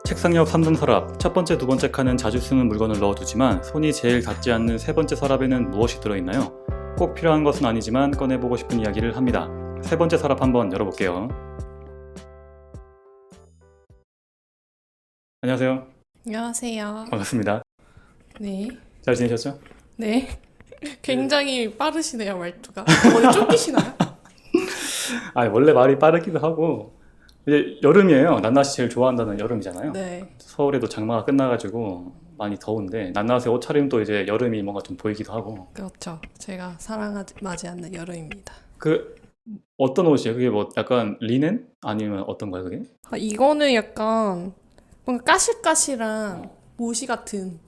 책상 옆 3등 서랍, 첫 번째, 두 번째 칸은 자주 쓰는 물건을 넣어두지만 손이 제일 닿지 않는 세 번째 서랍에는 무엇이 들어있나요? 꼭 필요한 것은 아니지만 꺼내보고 싶은 이야기를 합니다. 세 번째 서랍 한번 열어볼게요. 안녕하세요. 안녕하세요. 반갑습니다. 네. 잘 지내셨죠? 네. 굉장히 빠르시네요, 말투가. 어디 쫓기시나요? 원래 말이 빠르기도 하고 이제 여름이에요. 낱낱이 제일 좋아한다는 여름이잖아요. 네. 서울에도 장마가 끝나가지고 많이 더운데 낱낱의 옷차림도 이제 여름이 뭔가 좀 보이기도 하고. 그렇죠. 제가 사랑하지 않는 여름입니다. 그 어떤 옷이에요? 그게 뭐 약간 리넨? 아니면 어떤 거예요 그게? 이거는 약간 뭔가 까실까실한 모시 같은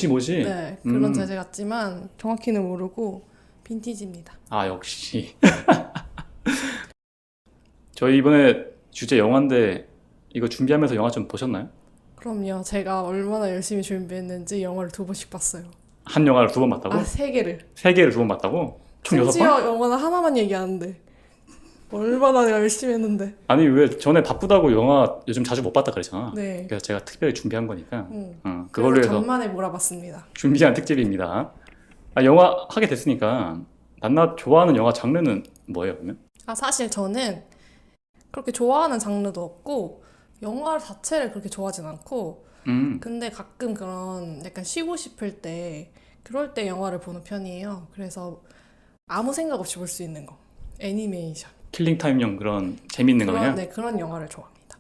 모시? 네, 그런 재질 같지만 정확히는 모르고 빈티지입니다. 역시. 저희 이번에 주제 영화인데 이거 준비하면서 영화 좀 보셨나요? 그럼요. 제가 얼마나 열심히 준비했는지 영화를 2번씩 봤어요. 한 영화를 2번 봤다고? 3개를. 3개를 2번 봤다고? 총 6번? 심지어 영화는 하나만 얘기하는데 얼마나 내가 열심히 했는데. 아니 왜 전에 바쁘다고 영화 요즘 자주 못 봤다 그랬잖아. 네. 그래서 제가 특별히 준비한 거니까 그걸로 그걸로 해서 간만에 몰아봤습니다. 준비한 특집입니다. 영화 하게 됐으니까 낱낱 좋아하는 영화 장르는 뭐예요 그러면? 사실 저는 그렇게 좋아하는 장르도 없고 영화 자체를 그렇게 좋아하진 않고 근데 가끔 그런 약간 쉬고 싶을 때 그럴 때 영화를 보는 편이에요. 그래서 아무 생각 없이 볼 수 있는 거. 애니메이션. 킬링타임용 그런 재밌는 거 그냥? 네, 그런 영화를 좋아합니다.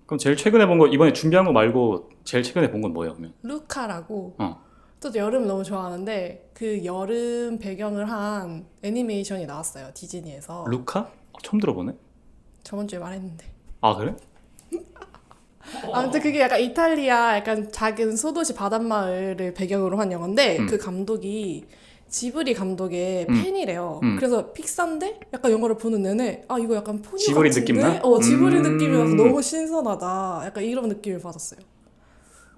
그럼 제일 최근에 본 거 이번에 준비한 거 말고 제일 최근에 본 건 뭐예요 그러면? 루카라고 어. 또 여름 너무 좋아하는데 그 여름 배경을 한 애니메이션이 나왔어요. 디즈니에서. 루카? 처음 들어보네. 저번 주에 말했는데. 그래? 아무튼 그게 약간 이탈리아 약간 작은 소도시 바닷마을을 배경으로 한 영화인데 그 감독이 지브리 감독의 팬이래요. 그래서 픽사인데 약간 영화를 보는 내내 이거 약간 포뇨 지브리 같은데? 느낌 나? 지브리 느낌이라서 너무 신선하다. 약간 이런 느낌을 받았어요.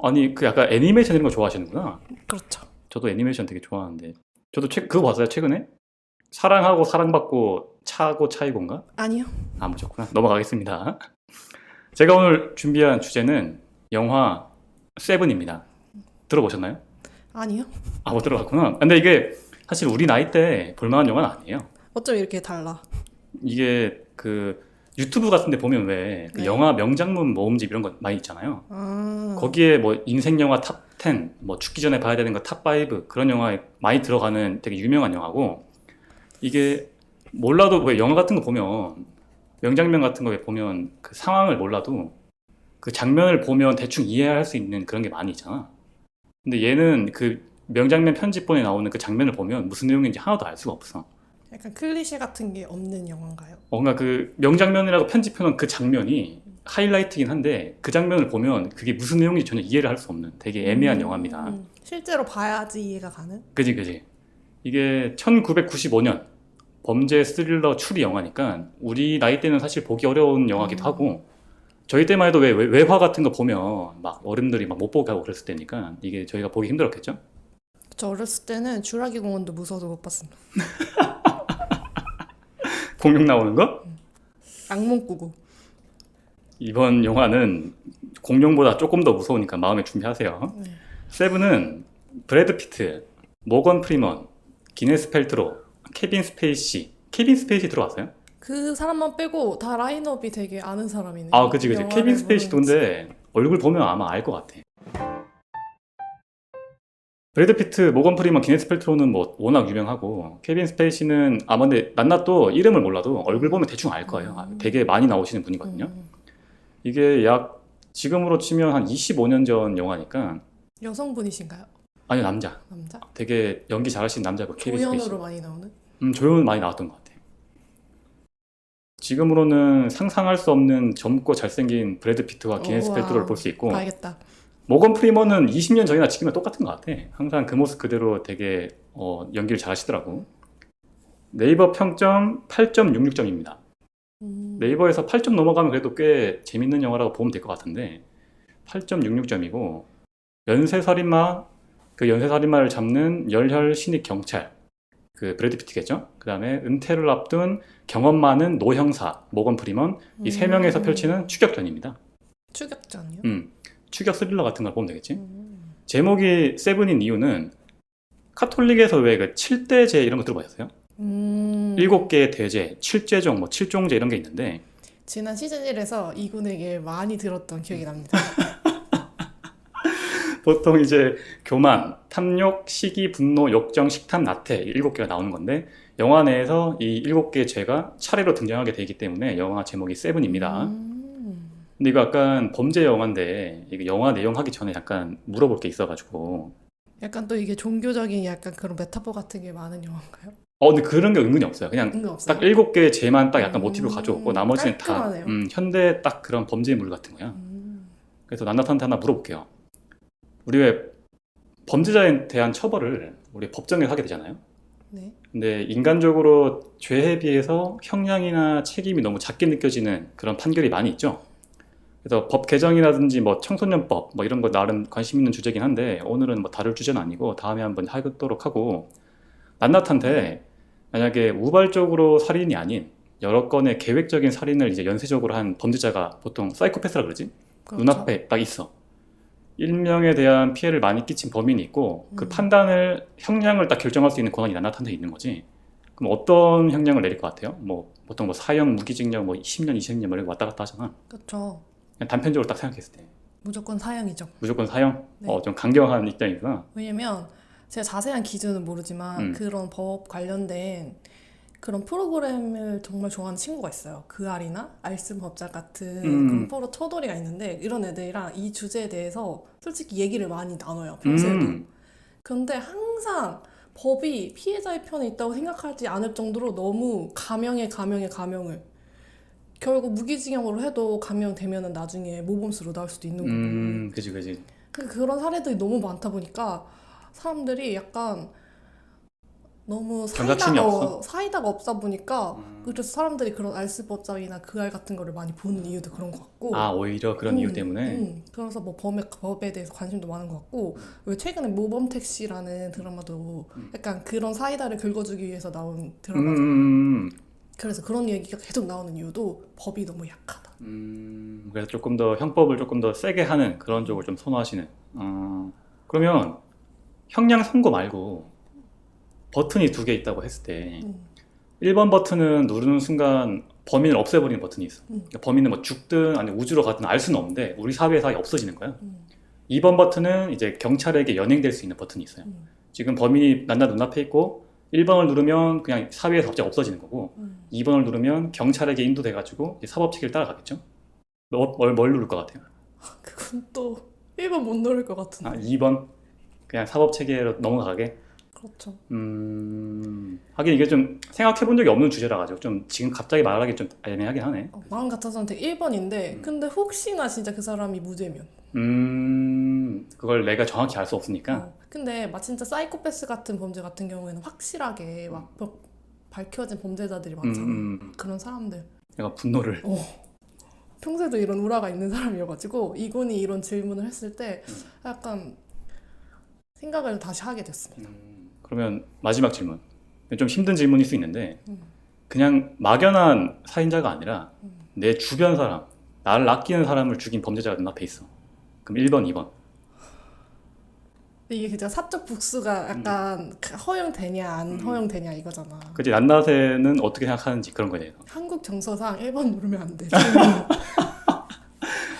아니 그 약간 애니메이션 이런 거 좋아하시는구나. 그렇죠. 저도 애니메이션 되게 좋아하는데 저도 그거 봤어요 최근에? 사랑하고 사랑받고 차고 차이고인가? 아니요. 안 보셨구나. 넘어가겠습니다. 제가 오늘 준비한 주제는 영화 세븐입니다. 들어보셨나요? 아니요. 못 들어봤구나. 근데 이게 사실 우리 나이 때 볼만한 영화는 아니에요. 어쩜 이렇게 달라? 이게 그 유튜브 같은 데 보면 왜 그 네. 영화 명장면 모음집 이런 거 많이 있잖아요. 아, 거기에 뭐 인생 영화 탑 10, 뭐 죽기 전에 봐야 되는 거 탑 5 그런 영화에 많이 들어가는 되게 유명한 영화고 이게 몰라도 왜 영화 같은 거 보면 명장면 같은 거 보면 그 상황을 몰라도 그 장면을 보면 대충 이해할 수 있는 그런 게 많이 있잖아. 근데 얘는 그 명장면 편집본에 나오는 그 장면을 보면 무슨 내용인지 하나도 알 수가 없어. 약간 클리셰 같은 게 없는 영화인가요? 뭔가 그 명장면이라고 편집해놓은 그 장면이 하이라이트긴 한데 그 장면을 보면 그게 무슨 내용인지 전혀 이해를 할 수 없는 되게 애매한 영화입니다. 실제로 봐야지 이해가 가는? 그지. 이게 1995년 범죄 스릴러 추리 영화니까 우리 나이 때는 사실 보기 어려운 영화기도 하고 저희 때만 해도 왜 외화 같은 거 보면 막 어른들이 막 못 보게 하고 그랬을 때니까 이게 저희가 보기 힘들었겠죠? 저 어렸을 때는 쥬라기 공원도 무서워서 못 봤습니다. 공룡 나오는 거? 악몽 꾸고. 이번 영화는 공룡보다 조금 더 무서우니까 마음에 준비하세요. 네. 세븐은 브래드 피트, 모건 프리먼, 기네스 펠트로, 케빈 스페이시 들어왔어요? 그 사람만 빼고 다 라인업이 되게 아는 사람이네. 그치. 케빈 스페이시도 근데 얼굴 보면 아마 알 것 같아. 브래드 피트, 모건 프리먼, 기네스 펠트로는 뭐 워낙 유명하고 케빈 스페이시는 근데 낱낱도 이름을 몰라도 얼굴 보면 대충 알 거예요. 되게 많이 나오시는 분이거든요. 이게 약 지금으로 치면 한 25년 전 영화니까. 여성분이신가요? 아니요, 남자. 남자? 되게 연기 잘하시는 남자고 케빈 스페이시. 조연으로 많이 나오는? 조연 많이 나왔던 것 같아요. 지금으로는 상상할 수 없는 젊고 잘생긴 브래드 피트와 기네스 펠트로를 볼 수 있고 봐야겠다. 모건 프리먼은 20년 전이나 지금이나 똑같은 것 같아. 항상 그 모습 그대로 되게 연기를 잘하시더라고. 네이버 평점 8.66점입니다. 네이버에서 8점 넘어가면 그래도 꽤 재밌는 영화라고 보면 될 것 같은데 8.66점이고 연쇄살인마, 그 연쇄살인마를 잡는 열혈 신입 경찰 그 브래드 피트겠죠? 그 다음에 은퇴를 앞둔 경험 많은 노형사 모건 프리먼 이 세 명에서 펼치는 추격전입니다. 추격전이요? 추격 스릴러 같은 걸 보면 되겠지. 제목이 세븐인 이유는 카톨릭에서 왜 그 7대제 이런 거 들어보셨어요? 7개의 대제, 7제종, 뭐 7종제 이런 게 있는데 지난 시즌 1에서 이군에게 많이 들었던 기억이 납니다. 보통 이제 교만, 탐욕, 시기, 분노, 욕정, 식탐, 나태 7개가 나오는 건데 영화 내에서 이 7개의 죄가 차례로 등장하게 되기 때문에 영화 제목이 세븐입니다. 근데 이거 약간 범죄 영화인데 이거 영화 내용 하기 전에 약간 물어볼 게 있어가지고 약간 또 이게 종교적인 약간 그런 메타포 같은 게 많은 영화인가요? 근데 그런 게 은근히 없어요. 그냥 그런 거 없어요? 딱 7개의 죄만 딱 약간 모티브로 가져오고 나머지는 다 깔끔하네요. 현대 딱 그런 범죄물 같은 거야. 그래서 난나타한테 하나 물어볼게요. 우리 왜 범죄자에 대한 처벌을 우리 법정에서 하게 되잖아요. 네. 근데 인간적으로 죄에 비해서 형량이나 책임이 너무 작게 느껴지는 그런 판결이 많이 있죠. 그래서 법 개정이라든지 뭐 청소년법 뭐 이런 거 나름 관심 있는 주제긴 한데 오늘은 뭐 다룰 주제는 아니고 다음에 한번 하도록 하고 낱낱한테 만약에 우발적으로 살인이 아닌 여러 건의 계획적인 살인을 이제 연쇄적으로 한 범죄자가 보통 사이코패스라 그러지? 그렇죠. 눈앞에 딱 있어. 일명에 대한 피해를 많이 끼친 범인이 있고 그 판단을 형량을 딱 결정할 수 있는 권한이 낱낱한테 있는 거지. 그럼 어떤 형량을 내릴 것 같아요? 뭐 보통 뭐 사형, 무기징역, 뭐 10년, 20년 뭐 이렇게 왔다 갔다 하잖아. 그렇죠. 그냥 단편적으로 딱 생각했을 때 무조건 사형이죠. 무조건 사형? 네. 좀 강경한 입장이구나. 왜냐면 제가 자세한 기준은 모르지만 그런 법 관련된 그런 프로그램을 정말 좋아하는 친구가 있어요. 그알이나 알쓸법자 같은 그런 프로 터돌이가 있는데 이런 애들이랑 이 주제에 대해서 솔직히 얘기를 많이 나눠요. 평소에도. 그런데 항상 법이 피해자의 편에 있다고 생각하지 않을 정도로 너무 감형을 결국 무기징역으로 해도 감형되면은 나중에 모범수로 나올 수도 있는 거고. 그지. 그런 사례들이 너무 많다 보니까 사람들이 약간 너무 경각심이 없어? 사이다가 없다 보니까 그래서 사람들이 그런 알쓸법장이나 그알 같은 거를 많이 보는 이유도 그런 것 같고. 오히려 그런 이유 때문에? 그래서 뭐 법에 대해서 관심도 많은 것 같고 왜 최근에 모범택시라는 드라마도 약간 그런 사이다를 긁어주기 위해서 나온 드라마잖아요. 그래서 그런 얘기가 계속 나오는 이유도 법이 너무 약하다. 그래서 조금 더 형법을 조금 더 세게 하는 그런 쪽을 좀 선호하시는. 그러면 형량 선고 말고 버튼이 2개 있다고 했을 때 1번 버튼은 누르는 순간 범인을 없애버리는 버튼이 있어. 그러니까 범인은 뭐 죽든 아니 우주로 가든 알 수는 없는데 우리 사회에서 아예 없어지는 거야. 2번 버튼은 이제 경찰에게 연행될 수 있는 버튼이 있어요. 지금 범인이 낱낱 눈앞에 있고 1번을 누르면 그냥 사회에서 갑자기 없어지는 거고 2번을 누르면 경찰에게 인도돼가지고 이제 사법 체계를 따라가겠죠. 뭘 누를 것 같아요? 그건 또 1번 못 누를 것 같은데. 2번? 그냥 사법 체계로 넘어가게? 그렇죠. 하긴 이게 좀 생각해 본 적이 없는 주제라 가지고 좀 지금 갑자기 말하기 좀 애매하긴 하네. 마음 같아서는 되게 1번인데 근데 혹시나 진짜 그 사람이 무죄면 그걸 내가 정확히 알 수 없으니까. 근데 막 진짜 사이코패스 같은 범죄 같은 경우에는 확실하게 막 밝혀진 범죄자들이 많잖아. 그런 사람들 내가 분노를 평소에도 이런 우라가 있는 사람이어가지고 이군이 이런 질문을 했을 때 약간 생각을 다시 하게 됐습니다. 그러면 마지막 질문. 좀 힘든 질문일 수 있는데 그냥 막연한 살인자가 아니라 내 주변 사람, 나를 아끼는 사람을 죽인 범죄자가 눈앞에 있어. 그럼 1번, 2번. 근데 이게 진짜 사적 복수가 약간 허용되냐 안 허용되냐 이거잖아. 그치, 낱낱에는 어떻게 생각하는지 그런 거에 대해서. 한국 정서상 1번 누르면 안 돼.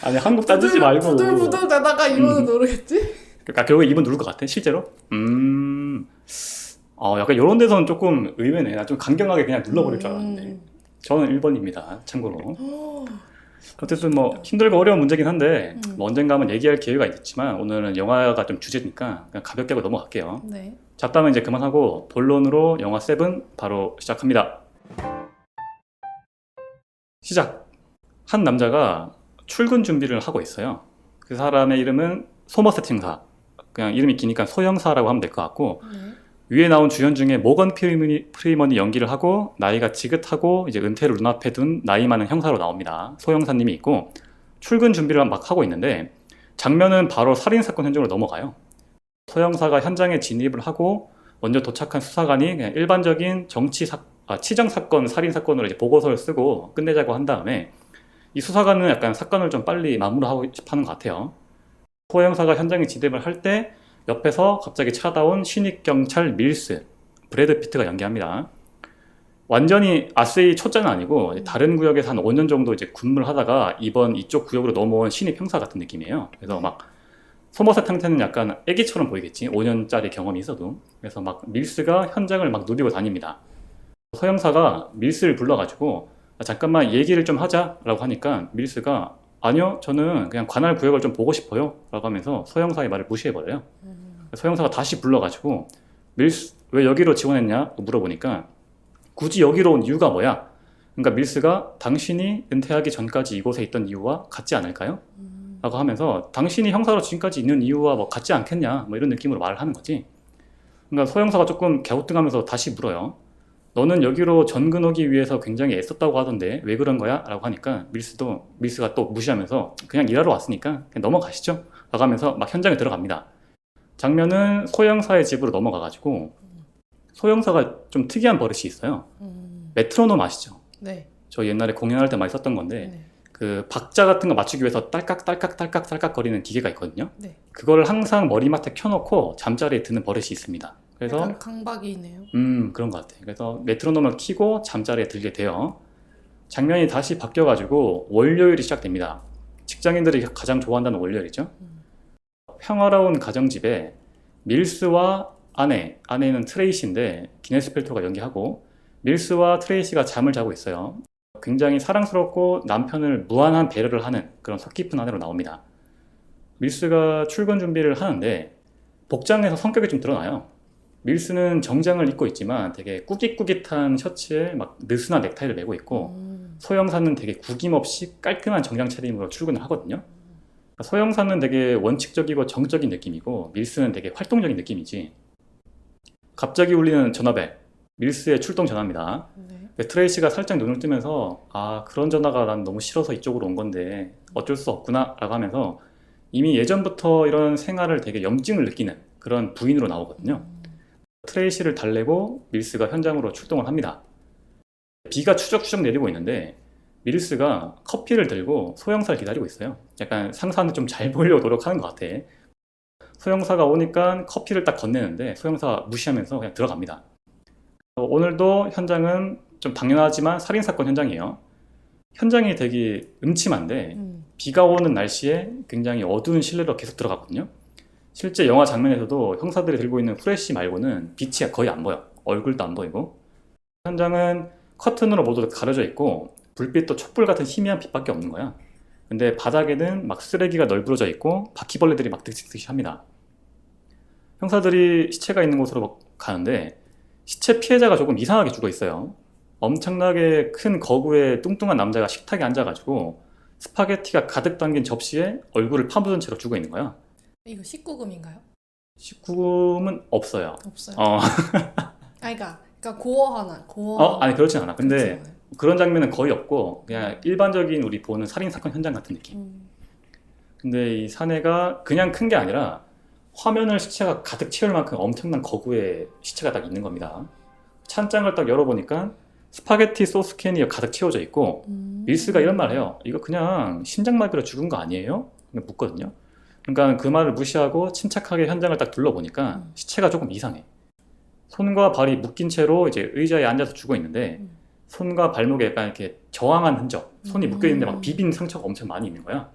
아니 한국 따지지 말고 부들부들 대다가 2번을 누르겠지? 그러니까 결국에 2번 누를 것 같아? 실제로? 약간 이런 데서는 조금 의외네. 나 좀 강경하게 그냥 눌러버릴 줄 알았는데 저는 1번입니다. 참고로. 어쨌든 뭐 힘들고 어려운 문제긴 한데 뭐 언젠가 한번 얘기할 기회가 있겠지만 오늘은 영화가 좀 주제니까 그냥 가볍게 하고 넘어갈게요. 네. 잡담은 이제 그만하고 본론으로 영화 세븐 바로 시작합니다. 시작! 한 남자가 출근 준비를 하고 있어요. 그 사람의 이름은 소머셋 형사. 그냥 이름이 기니까 소형사라고 하면 될 것 같고 위에 나온 주연 중에 모건 프리먼이 연기를 하고 나이가 지긋하고 이제 은퇴를 눈앞에 둔 나이 많은 형사로 나옵니다. 소형사님이 있고 출근 준비를 막 하고 있는데 장면은 바로 살인사건 현장으로 넘어가요. 소형사가 현장에 진입을 하고 먼저 도착한 수사관이 그냥 일반적인 치정사건, 살인사건으로 이제 보고서를 쓰고 끝내자고 한 다음에 이 수사관은 약간 사건을 좀 빨리 마무리하고 싶어 하는 것 같아요. 소형사가 현장에 진입을 할 때 옆에서 갑자기 찾아온 신입경찰 밀스, 브래드 피트가 연기합니다. 완전히 아세이 초짜는 아니고 다른 구역에서 한 5년 정도 이제 근무를 하다가 이번 이쪽 구역으로 넘어온 신입 형사 같은 느낌이에요. 그래서 막 소머셋 상태는 약간 애기처럼 보이겠지. 5년짜리 경험이 있어도. 그래서 막 밀스가 현장을 막 누비고 다닙니다. 소형사가 밀스를 불러가지고 잠깐만 얘기를 좀 하자라고 하니까 밀스가 아니요, 저는 그냥 관할 구역을 좀 보고 싶어요 라고 하면서 소형사의 말을 무시해버려요. 소형사가 다시 불러가지고 밀스 왜 여기로 지원했냐 물어보니까 굳이 여기로 온 이유가 뭐야? 그러니까 밀스가 당신이 은퇴하기 전까지 이곳에 있던 이유와 같지 않을까요? 라고 하면서 당신이 형사로 지금까지 있는 이유와 뭐 같지 않겠냐 뭐 이런 느낌으로 말을 하는 거지. 그러니까 소형사가 조금 갸우뚱하면서 다시 물어요. 너는 여기로 전근 오기 위해서 굉장히 애썼다고 하던데 왜 그런 거야? 라고 하니까 밀스가 또 무시하면서 그냥 일하러 왔으니까 그냥 넘어가시죠 라고 하면서 막 현장에 들어갑니다. 장면은 소형사의 집으로 넘어가가지고 소형사가 좀 특이한 버릇이 있어요. 메트로놈 아시죠? 네. 저 옛날에 공연할 때 많이 썼던 건데 네. 그 박자 같은 거 맞추기 위해서 딸깍딸깍 거리는 기계가 있거든요. 네. 그거를 항상 머리맡에 켜놓고 잠자리에 드는 버릇이 있습니다. 그래서 약간 강박이네요. 그런 것 같아요. 그래서 메트로놈을 켜고 잠자리에 들게 돼요. 장면이 다시 바뀌어가지고 월요일이 시작됩니다. 직장인들이 가장 좋아한다는 월요일이죠. 평화로운 가정집에 밀스와 아내는 트레이시인데 기네스 펠트로가 연기하고 밀스와 트레이시가 잠을 자고 있어요. 굉장히 사랑스럽고 남편을 무한한 배려를 하는 그런 속 깊은 아내로 나옵니다. 밀스가 출근 준비를 하는데 복장에서 성격이 좀 드러나요. 밀스는 정장을 입고 있지만 되게 꾸깃꾸깃한 셔츠에 막 느슨한 넥타이를 메고 있고 소형사는 되게 구김없이 깔끔한 정장 차림으로 출근을 하거든요. 소형사는 되게 원칙적이고 정적인 느낌이고 밀스는 되게 활동적인 느낌이지. 갑자기 울리는 전화벨, 밀스의 출동 전화입니다. 네. 트레이시가 살짝 눈을 뜨면서 아 그런 전화가 난 너무 싫어서 이쪽으로 온 건데 어쩔 수 없구나 라고 하면서 이미 예전부터 이런 생활을 되게 염증을 느끼는 그런 부인으로 나오거든요. 트레이시를 달래고 밀스가 현장으로 출동을 합니다. 비가 추적추적 내리고 있는데 밀스가 커피를 들고 소형사를 기다리고 있어요. 약간 상사한테 좀 잘 보이려고 노력하는 것 같아. 소형사가 오니까 커피를 딱 건네는데 소형사가 무시하면서 그냥 들어갑니다. 오늘도 현장은 좀 당연하지만 살인사건 현장이에요. 현장이 되게 음침한데 비가 오는 날씨에 굉장히 어두운 실내로 계속 들어가거든요. 실제 영화 장면에서도 형사들이 들고 있는 후레쉬 말고는 빛이 거의 안 보여. 얼굴도 안 보이고. 현장은 커튼으로 모두 가려져 있고 불빛도 촛불 같은 희미한 빛밖에 없는 거야. 근데 바닥에는 막 쓰레기가 널브러져 있고 바퀴벌레들이 막 득식득식 합니다. 형사들이 시체가 있는 곳으로 가는데 시체 피해자가 조금 이상하게 죽어 있어요. 엄청나게 큰 거구에 뚱뚱한 남자가 식탁에 앉아가지고 스파게티가 가득 담긴 접시에 얼굴을 파묻은 채로 죽어 있는 거야. 이거 19금인가요? 19금은 없어요. 없어요. 어. 그러니까 고어. 아니 그렇진 않아. 근데 그렇지 않아요. 그런 장면은 거의 없고 그냥 일반적인 우리 보는 살인사건 현장 같은 느낌. 근데 이 사내가 그냥 큰 게 아니라 화면을 시체가 가득 채울 만큼 엄청난 거구에 시체가 딱 있는 겁니다. 찬장을 딱 열어보니까 스파게티 소스 캔이 가득 채워져 있고 밀스가 이런 말을 해요. 이거 그냥 심장마비로 죽은 거 아니에요? 묻거든요. 그러니까 그 말을 무시하고 침착하게 현장을 딱 둘러보니까 시체가 조금 이상해. 손과 발이 묶인 채로 이제 의자에 앉아서 죽어 있는데 손과 발목에 약간 이렇게 저항한 흔적, 손이 묶여 있는데 막 비빈 상처가 엄청 많이 있는 거야.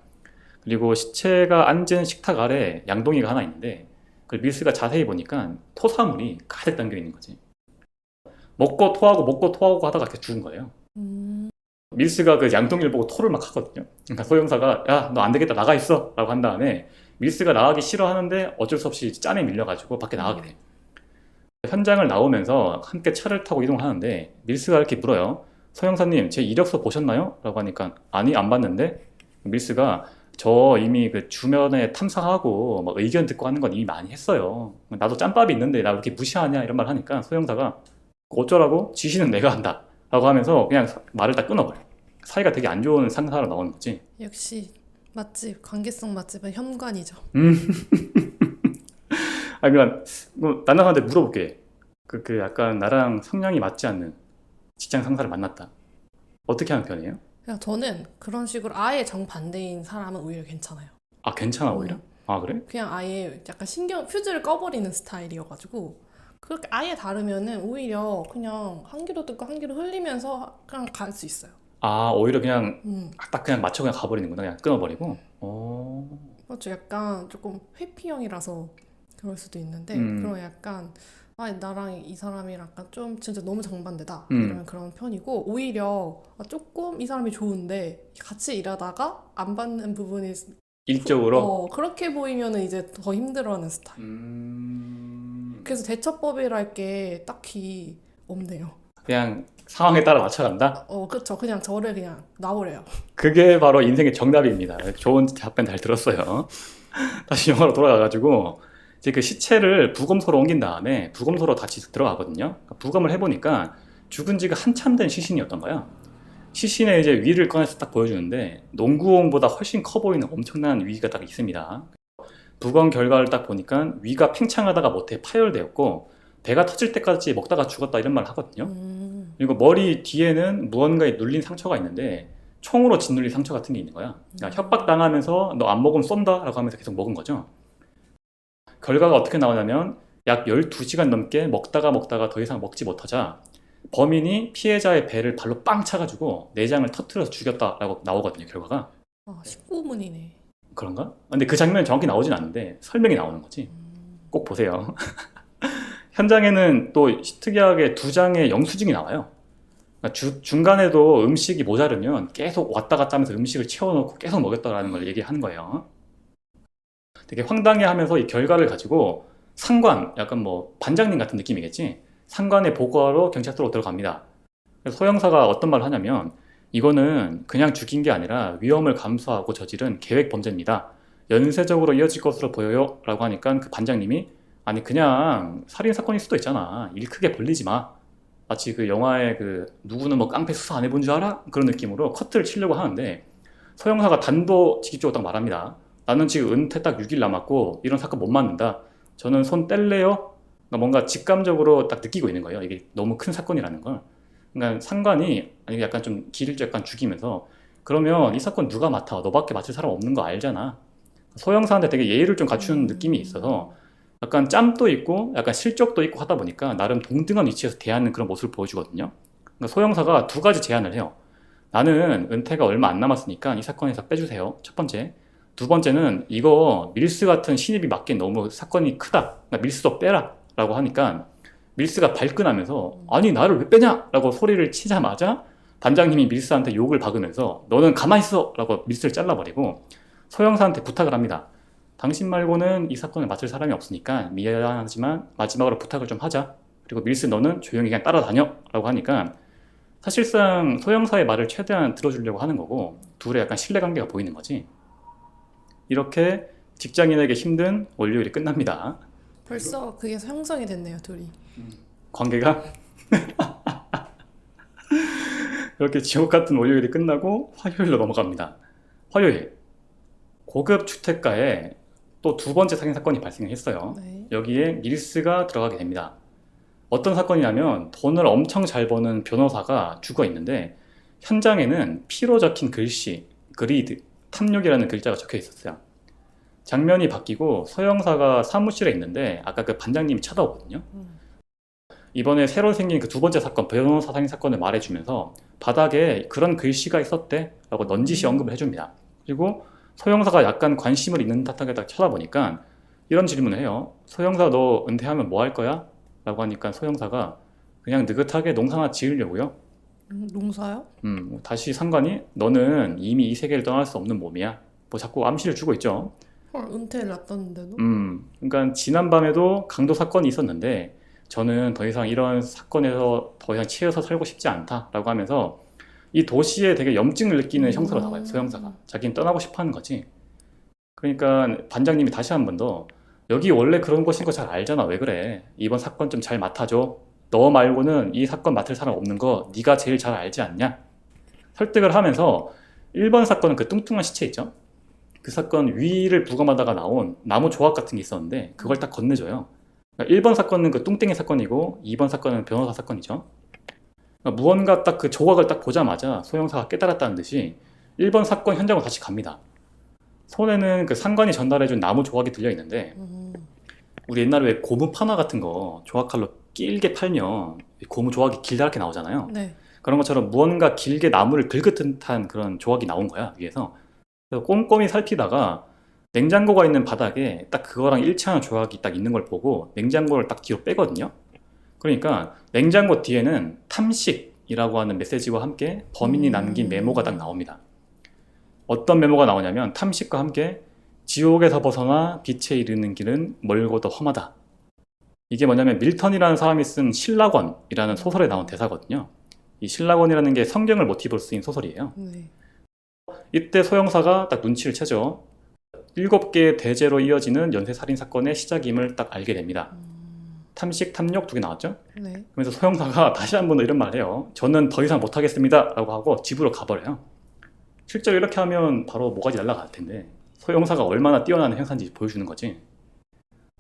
그리고 시체가 앉은 식탁 아래 양동이가 하나 있는데 그 밀스가 자세히 보니까 토사물이 가득 담겨 있는 거지. 먹고 토하고 하다가 이렇게 죽은 거예요. 밀스가 그 양동이를 보고 토를 막 하거든요. 그러니까 소형사가 야, 너 안 되겠다 나가 있어 라고 한 다음에 밀스가 나가기 싫어하는데 어쩔 수 없이 짠에 밀려가지고 밖에 나가게 돼. 현장을 나오면서 함께 차를 타고 이동하는데 밀스가 이렇게 물어요. 소형사님 제 이력서 보셨나요? 라고 하니까 아니 안 봤는데 밀스가 저 이미 그 주변에 탐사하고 막 의견 듣고 하는 건 이미 많이 했어요. 나도 짬밥이 있는데 나 왜 이렇게 무시하냐 이런 말 하니까 소형사가 어쩌라고? 지시는 내가 한다 라고 하면서 그냥 말을 딱 끊어버려. 사이가 되게 안 좋은 상사로 나오는 거지. 역시 맛집, 관계성 맛집은 현관이죠. 아니 그러니까 뭐 나한테 물어볼게. 그 약간 나랑 성향이 맞지 않는 직장 상사를 만났다. 어떻게 하는 편이에요? 그냥 저는 그런 식으로 아예 정반대인 사람은 오히려 괜찮아요. 아 괜찮아 오히려? 아, 그래? 그냥 아예 약간 퓨즈를 꺼버리는 스타일이어가지고 그렇게 아예 다르면은 오히려 그냥 한 귀로 듣고 한 귀로 흘리면서 그냥 갈 수 있어요. 아, 오히려 그냥 음. 딱 그냥 맞춰 그냥 가버리는구나. 그냥 끊어버리고. 그렇죠. 약간 조금 회피형이라서 그럴 수도 있는데 음, 그런 약간 아 나랑 이 사람이랑 약간 좀 진짜 너무 정반대다 음. 이러면 그런 편이고 오히려 조금 이 사람이 좋은데 같이 일하다가 안 받는 부분이 일적으로. 그렇게 보이면은 이제 더 힘들어하는 스타일. 그래서 대처법이랄 게 딱히 없네요. 그냥 상황에 따라 맞춰간다? 그쵸. 그냥 저를 그냥 놔버려요. 그게 바로 인생의 정답입니다. 좋은 답변 잘 들었어요. 다시 영화로 돌아가가지고 이제 그 시체를 부검소로 옮긴 다음에 부검소로 다시 들어가거든요. 그러니까 부검을 해보니까 죽은 지가 한참 된 시신이었던 거야. 시신의 이제 위를 꺼내서 딱 보여주는데 농구공보다 훨씬 커 보이는 엄청난 위가 딱 있습니다. 부검 결과를 딱 보니까 위가 팽창하다가 못해 파열되었고 배가 터질 때까지 먹다가 죽었다 이런 말을 하거든요. 그리고 머리 뒤에는 무언가에 눌린 상처가 있는데 총으로 짓눌린 상처 같은 게 있는 거야. 그러니까 협박당하면서 너 안 먹으면 쏜다 라고 하면서 계속 먹은 거죠. 결과가 어떻게 나오냐면 약 12시간 넘게 먹다가 더 이상 먹지 못하자 범인이 피해자의 배를 발로 빵 차가지고 내장을 터트려서 죽였다라고 나오거든요, 결과가. 19문이네. 그런가? 근데 그 장면이 정확히 나오진 않는데 설명이 나오는 거지. 꼭 보세요. 현장에는 또 특이하게 2장의 영수증이 나와요. 그러니까 중간에도 음식이 모자르면 계속 왔다 갔다 하면서 음식을 채워놓고 계속 먹였다라는 걸 얘기하는 거예요. 되게 황당해하면서 이 결과를 가지고 상관, 약간 뭐 반장님 같은 느낌이겠지? 상관의 보고하러 경찰서로 들어갑니다. 그래서 소형사가 어떤 말을 하냐면 이거는 그냥 죽인 게 아니라 위험을 감수하고 저지른 계획 범죄입니다. 연쇄적으로 이어질 것으로 보여요 라고 하니까 그 반장님이 아니 그냥 살인사건일 수도 있잖아. 일 크게 벌리지 마. 마치 그 영화의 그 누구는 뭐 깡패 수사 안 해본 줄 알아? 그런 느낌으로 커트를 치려고 하는데 소형사가 단도직입적으로 딱 말합니다. 나는 지금 은퇴 딱 6일 남았고 이런 사건 못 맡는다. 저는 손 뗄래요? 그러니까 뭔가 직감적으로 딱 느끼고 있는 거예요. 이게 너무 큰 사건이라는 걸. 그러니까 상관이 아니 약간 좀 기를 약간 죽이면서 그러면 이 사건 누가 맡아? 너밖에 맡을 사람 없는 거 알잖아. 소형사한테 되게 예의를 좀 갖추는 느낌이 있어서 약간 짬도 있고 약간 실적도 있고 하다 보니까 나름 동등한 위치에서 대하는 그런 모습을 보여주거든요. 그러니까 소형사가 2가지 제안을 해요. 나는 은퇴가 얼마 안 남았으니까 이 사건에서 빼주세요. 첫 번째. 2번째는 이거 밀스 같은 신입이 맡기엔 너무 사건이 크다. 그러니까 밀스도 빼라. 라고 하니까 밀스가 발끈하면서 아니 나를 왜 빼냐? 라고 소리를 치자마자 반장님이 밀스한테 욕을 박으면서 너는 가만히 있어! 라고 밀스를 잘라버리고 소형사한테 부탁을 합니다. 당신 말고는 이 사건을 맡을 사람이 없으니까 미안하지만 마지막으로 부탁을 좀 하자. 그리고 밀스 너는 조용히 그냥 따라다녀. 라고 하니까 사실상 소형사의 말을 최대한 들어주려고 하는 거고 둘의 약간 신뢰관계가 보이는 거지. 이렇게 직장인에게 힘든 월요일이 끝납니다. 벌써 그게 형성이 됐네요, 둘이. 관계가 이렇게 지옥 같은 월요일이 끝나고 화요일로 넘어갑니다. 화요일 고급 주택가에 또 2번째 살인 사건이 발생했어요. 네. 여기에 밀스가 들어가게 됩니다. 어떤 사건이냐면 돈을 엄청 잘 버는 변호사가 죽어 있는데 현장에는 피로 적힌 글씨, 그리드, 탐욕이라는 글자가 적혀 있었어요. 장면이 바뀌고 소형사가 사무실에 있는데 아까 그 반장님이 쳐다오거든요. 이번에 새로 생긴 그 2번째 사건, 변호사 살인 사건을 말해주면서 바닥에 그런 글씨가 있었대 라고 넌지시 언급을 해줍니다. 그리고 소형사가 약간 관심을 있는 듯하게 딱 쳐다보니까 이런 질문을 해요. 소형사 너 은퇴하면 뭐 할 거야? 라고 하니까 소형사가 그냥 느긋하게 농사나 지으려고요. 농사요? 다시 상관이 너는 이미 이 세계를 떠날 수 없는 몸이야. 뭐 자꾸 암시를 주고 있죠. 헐, 은퇴를 놨다는데도? 그러니까 지난밤에도 강도 사건이 있었는데 저는 더 이상 이런 사건에서 더 이상 치여서 살고 싶지 않다라고 하면서 이 도시에 되게 염증을 느끼는 형사로 나와요. 소형사가. 자기는 떠나고 싶어 하는 거지. 그러니까 반장님이 다시 한 번 더 여기 원래 그런 곳인 거 잘 알잖아. 왜 그래? 이번 사건 좀 잘 맡아줘. 너 말고는 이 사건 맡을 사람 없는 거 네가 제일 잘 알지 않냐? 설득을 하면서 1번 사건은 그 뚱뚱한 시체 있죠? 그 사건 위를 부검하다가 나온 나무 조각 같은 게 있었는데 그걸 딱 건네줘요. 그러니까 1번 사건은 그 뚱땡이 사건이고 2번 사건은 변호사 사건이죠. 그러니까 무언가 딱 그 조각을 딱 보자마자 소형사가 깨달았다는 듯이 1번 사건 현장으로 다시 갑니다. 손에는 그 상관이 전달해준 나무 조각이 들려 있는데 우리 옛날에 왜 고무 파나 같은 거 조각칼로 길게 팔면 고무 조각이 길다랗게 나오잖아요. 네. 그런 것처럼 무언가 길게 나무를 긁은 듯한 그런 조각이 나온 거야, 위에서. 그래서 꼼꼼히 살피다가 냉장고가 있는 바닥에 딱 그거랑 일치하는 조각이 딱 있는 걸 보고 냉장고를 딱 뒤로 빼거든요. 그러니까 냉장고 뒤에는 탐식이라고 하는 메시지와 함께 범인이 남긴 메모가 딱 나옵니다. 어떤 메모가 나오냐면 탐식과 함께 지옥에서 벗어나 빛에 이르는 길은 멀고도 험하다. 이게 뭐냐면 밀턴이라는 사람이 쓴 신라권이라는 소설에 나온 대사거든요. 이 신라권이라는 게 성경을 모티브로 쓰인 소설이에요. 네. 이때 소형사가 딱 눈치를 채죠. 7개의 대제로 이어지는 연쇄살인 사건의 시작임을 딱 알게 됩니다. 탐식, 탐욕 2개 나왔죠? 네. 그래서 소형사가 다시 한 번 이런 말을 해요. 저는 더 이상 못하겠습니다 라고 하고 집으로 가버려요. 실제로 이렇게 하면 바로 모가지 날아갈 텐데 소형사가 얼마나 뛰어난 형사인지 보여주는 거지.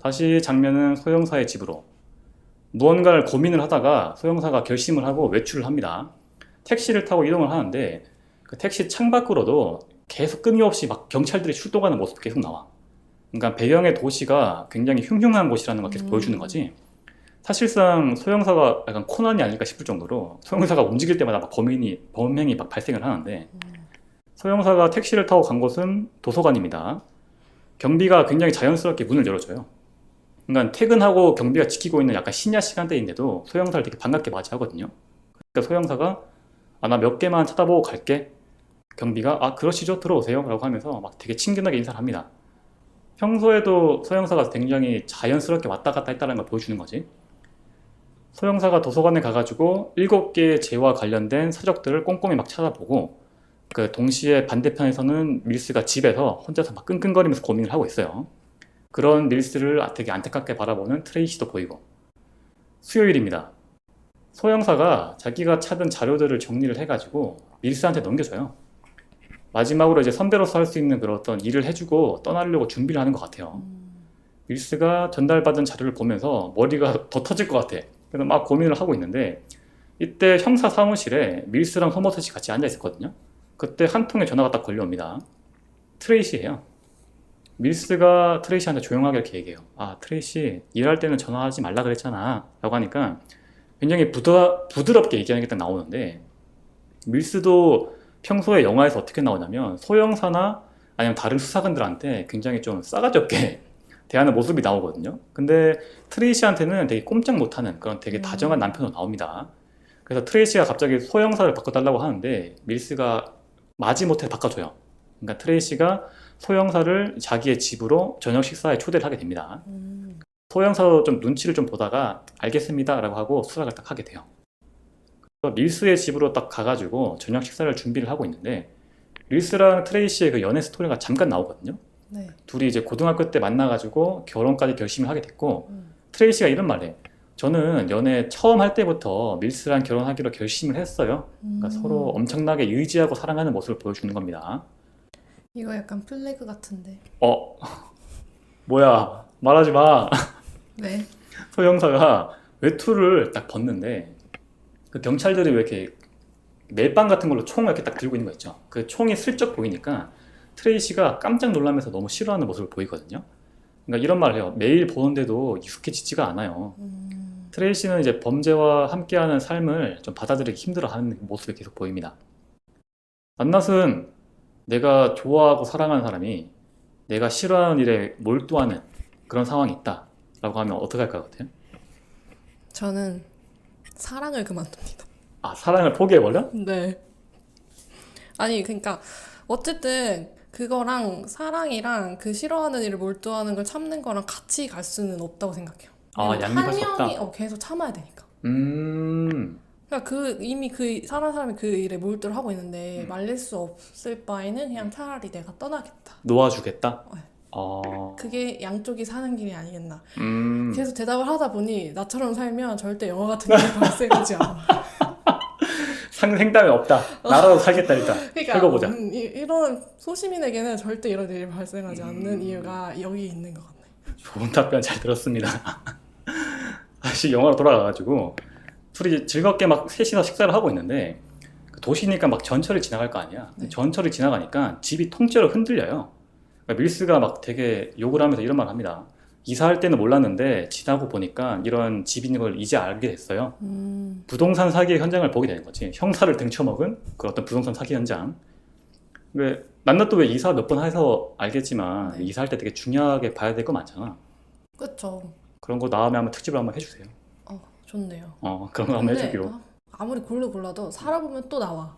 다시 장면은 소형사의 집으로. 무언가를 고민을 하다가 소형사가 결심을 하고 외출을 합니다. 택시를 타고 이동을 하는데 그 택시 창밖으로도 계속 끊임없이 막 경찰들이 출동하는 모습이 계속 나와. 그러니까 배경의 도시가 굉장히 흉흉한 곳이라는 걸 계속 보여주는 거지. 사실상 소형사가 약간 코난이 아닐까 싶을 정도로 소형사가 움직일 때마다 막 범행이 막 발생을 하는데 소형사가 택시를 타고 간 곳은 도서관입니다. 경비가 굉장히 자연스럽게 문을 열어줘요. 그러니까 퇴근하고 경비가 지키고 있는 약간 심야 시간대인데도 소형사를 되게 반갑게 맞이하거든요. 그러니까 소형사가 나 몇 개만 쳐다보고 갈게. 경비가 그러시죠, 들어오세요 라고 하면서 막 되게 친근하게 인사를 합니다. 평소에도 소형사가 굉장히 자연스럽게 왔다 갔다 했다는 걸 보여주는 거지. 소형사가 도서관에 가가지고 7개의 죄와 관련된 서적들을 꼼꼼히 막 찾아보고 그 동시에 반대편에서는 밀스가 집에서 혼자서 막 끙끙거리면서 고민을 하고 있어요. 그런 밀스를 되게 안타깝게 바라보는 트레이시도 보이고. 수요일입니다. 소형사가 자기가 찾은 자료들을 정리를 해가지고 밀스한테 넘겨줘요. 마지막으로 이제 선배로서 할 수 있는 그런 어떤 일을 해주고 떠나려고 준비를 하는 것 같아요. 밀스가 전달받은 자료를 보면서 머리가 더 터질 것 같아. 그래서 막 고민을 하고 있는데 이때 형사 사무실에 밀스랑 소머셋이 같이 앉아 있었거든요. 그때 한 통의 전화가 딱 걸려옵니다. 트레이시예요. 밀스가 트레이시한테 조용하게 이렇게 얘기해요. 트레이시 일할 때는 전화하지 말라 그랬잖아 라고 하니까 굉장히 부드럽게 얘기하는 게 딱 나오는데 밀스도 평소에 영화에서 어떻게 나오냐면 소형사나 아니면 다른 수사관들한테 굉장히 좀 싸가지 없게 대하는 모습이 나오거든요. 근데 트레이시한테는 되게 꼼짝 못하는 그런 되게 다정한 남편으로 나옵니다. 그래서 트레이시가 갑자기 소형사를 바꿔달라고 하는데 밀스가 마지못해 바꿔줘요. 그러니까 트레이시가 소형사를 자기의 집으로 저녁 식사에 초대를 하게 됩니다. 소형사도 좀 눈치를 좀 보다가 알겠습니다 라고 하고 수락을 딱 하게 돼요. 그래서 밀스의 집으로 딱 가가지고 저녁 식사를 준비를 하고 있는데 밀스랑 트레이시의 그 연애 스토리가 잠깐 나오거든요. 네. 둘이 이제 고등학교 때 만나가지고 결혼까지 결심을 하게 됐고 트레이시가 이런 말을 해. 저는 연애 처음 할 때부터 밀스랑 결혼하기로 결심을 했어요. 그러니까 서로 엄청나게 의지하고 사랑하는 모습을 보여주는 겁니다. 이거 약간 플래그 같은데. 뭐야, 말하지 마. 네. 소형사가 외투를 딱 벗는데 그 경찰들이 왜 이렇게 멜빵 같은 걸로 총을 이렇게 딱 들고 있는 거 있죠. 그 총이 슬쩍 보이니까 트레이시가 깜짝 놀라면서 너무 싫어하는 모습을 보이거든요. 그러니까 이런 말을 해요. 매일 보는데도 익숙해지지가 않아요. 트레이시는 이제 범죄와 함께하는 삶을 좀 받아들이기 힘들어하는 모습이 계속 보입니다. 안낫은 내가 좋아하고 사랑하는 사람이 내가 싫어하는 일에 몰두하는 그런 상황이 있다 라고 하면 어떻게 할 것 같아요? 저는 사랑을 그만둡니다. 사랑을 포기해버려? 네. 아니 그러니까 어쨌든 그거랑 사랑이랑 그 싫어하는 일을 몰두하는 걸 참는 거랑 같이 갈 수는 없다고 생각해요. 양립할 수 없다? 한 명이 계속 참아야 되니까. 그러니까 이미 사는 사람이 그 일에 몰두를 하고 있는데 말릴 수 없을 바에는 그냥 차라리 내가 떠나겠다. 놓아주겠다? 네. 어... 그게 양쪽이 사는 길이 아니겠나. 음... 계속 대답을 하다 보니 나처럼 살면 절대 영화 같은 일이 발생하지 않아. 생담이 없다. 나라도 살겠다 일단. 그러니까 읽어보자. 이런 소시민에게는 절대 이런 일이 발생하지 않는 이유가 여기 있는 것 같네. 좋은 답변 잘 들었습니다. 다시 영화로 돌아가가지고 둘이 즐겁게 막 셋이서 식사를 하고 있는데 도시니까 막 전철이 지나갈 거 아니야. 네. 전철이 지나가니까 집이 통째로 흔들려요. 그러니까 밀스가 막 되게 욕을 하면서 이런 말을 합니다. 이사할 때는 몰랐는데 지나고 보니까 이런 집 있는 걸 이제 알게 됐어요. 부동산 사기의 현장을 보게 되는 거지. 형사를 등쳐먹은 그 어떤 부동산 사기 현장. 난나 또 왜 이사 몇 번 해서 알겠지만 네. 이사할 때 되게 중요하게 봐야 될 거 많잖아. 그쵸. 그런 거 다음에 한번 특집을 한번 해주세요. 좋네요. 그런 거 한번 근데 해주기로. 아무리 골라도 살아보면 또 나와.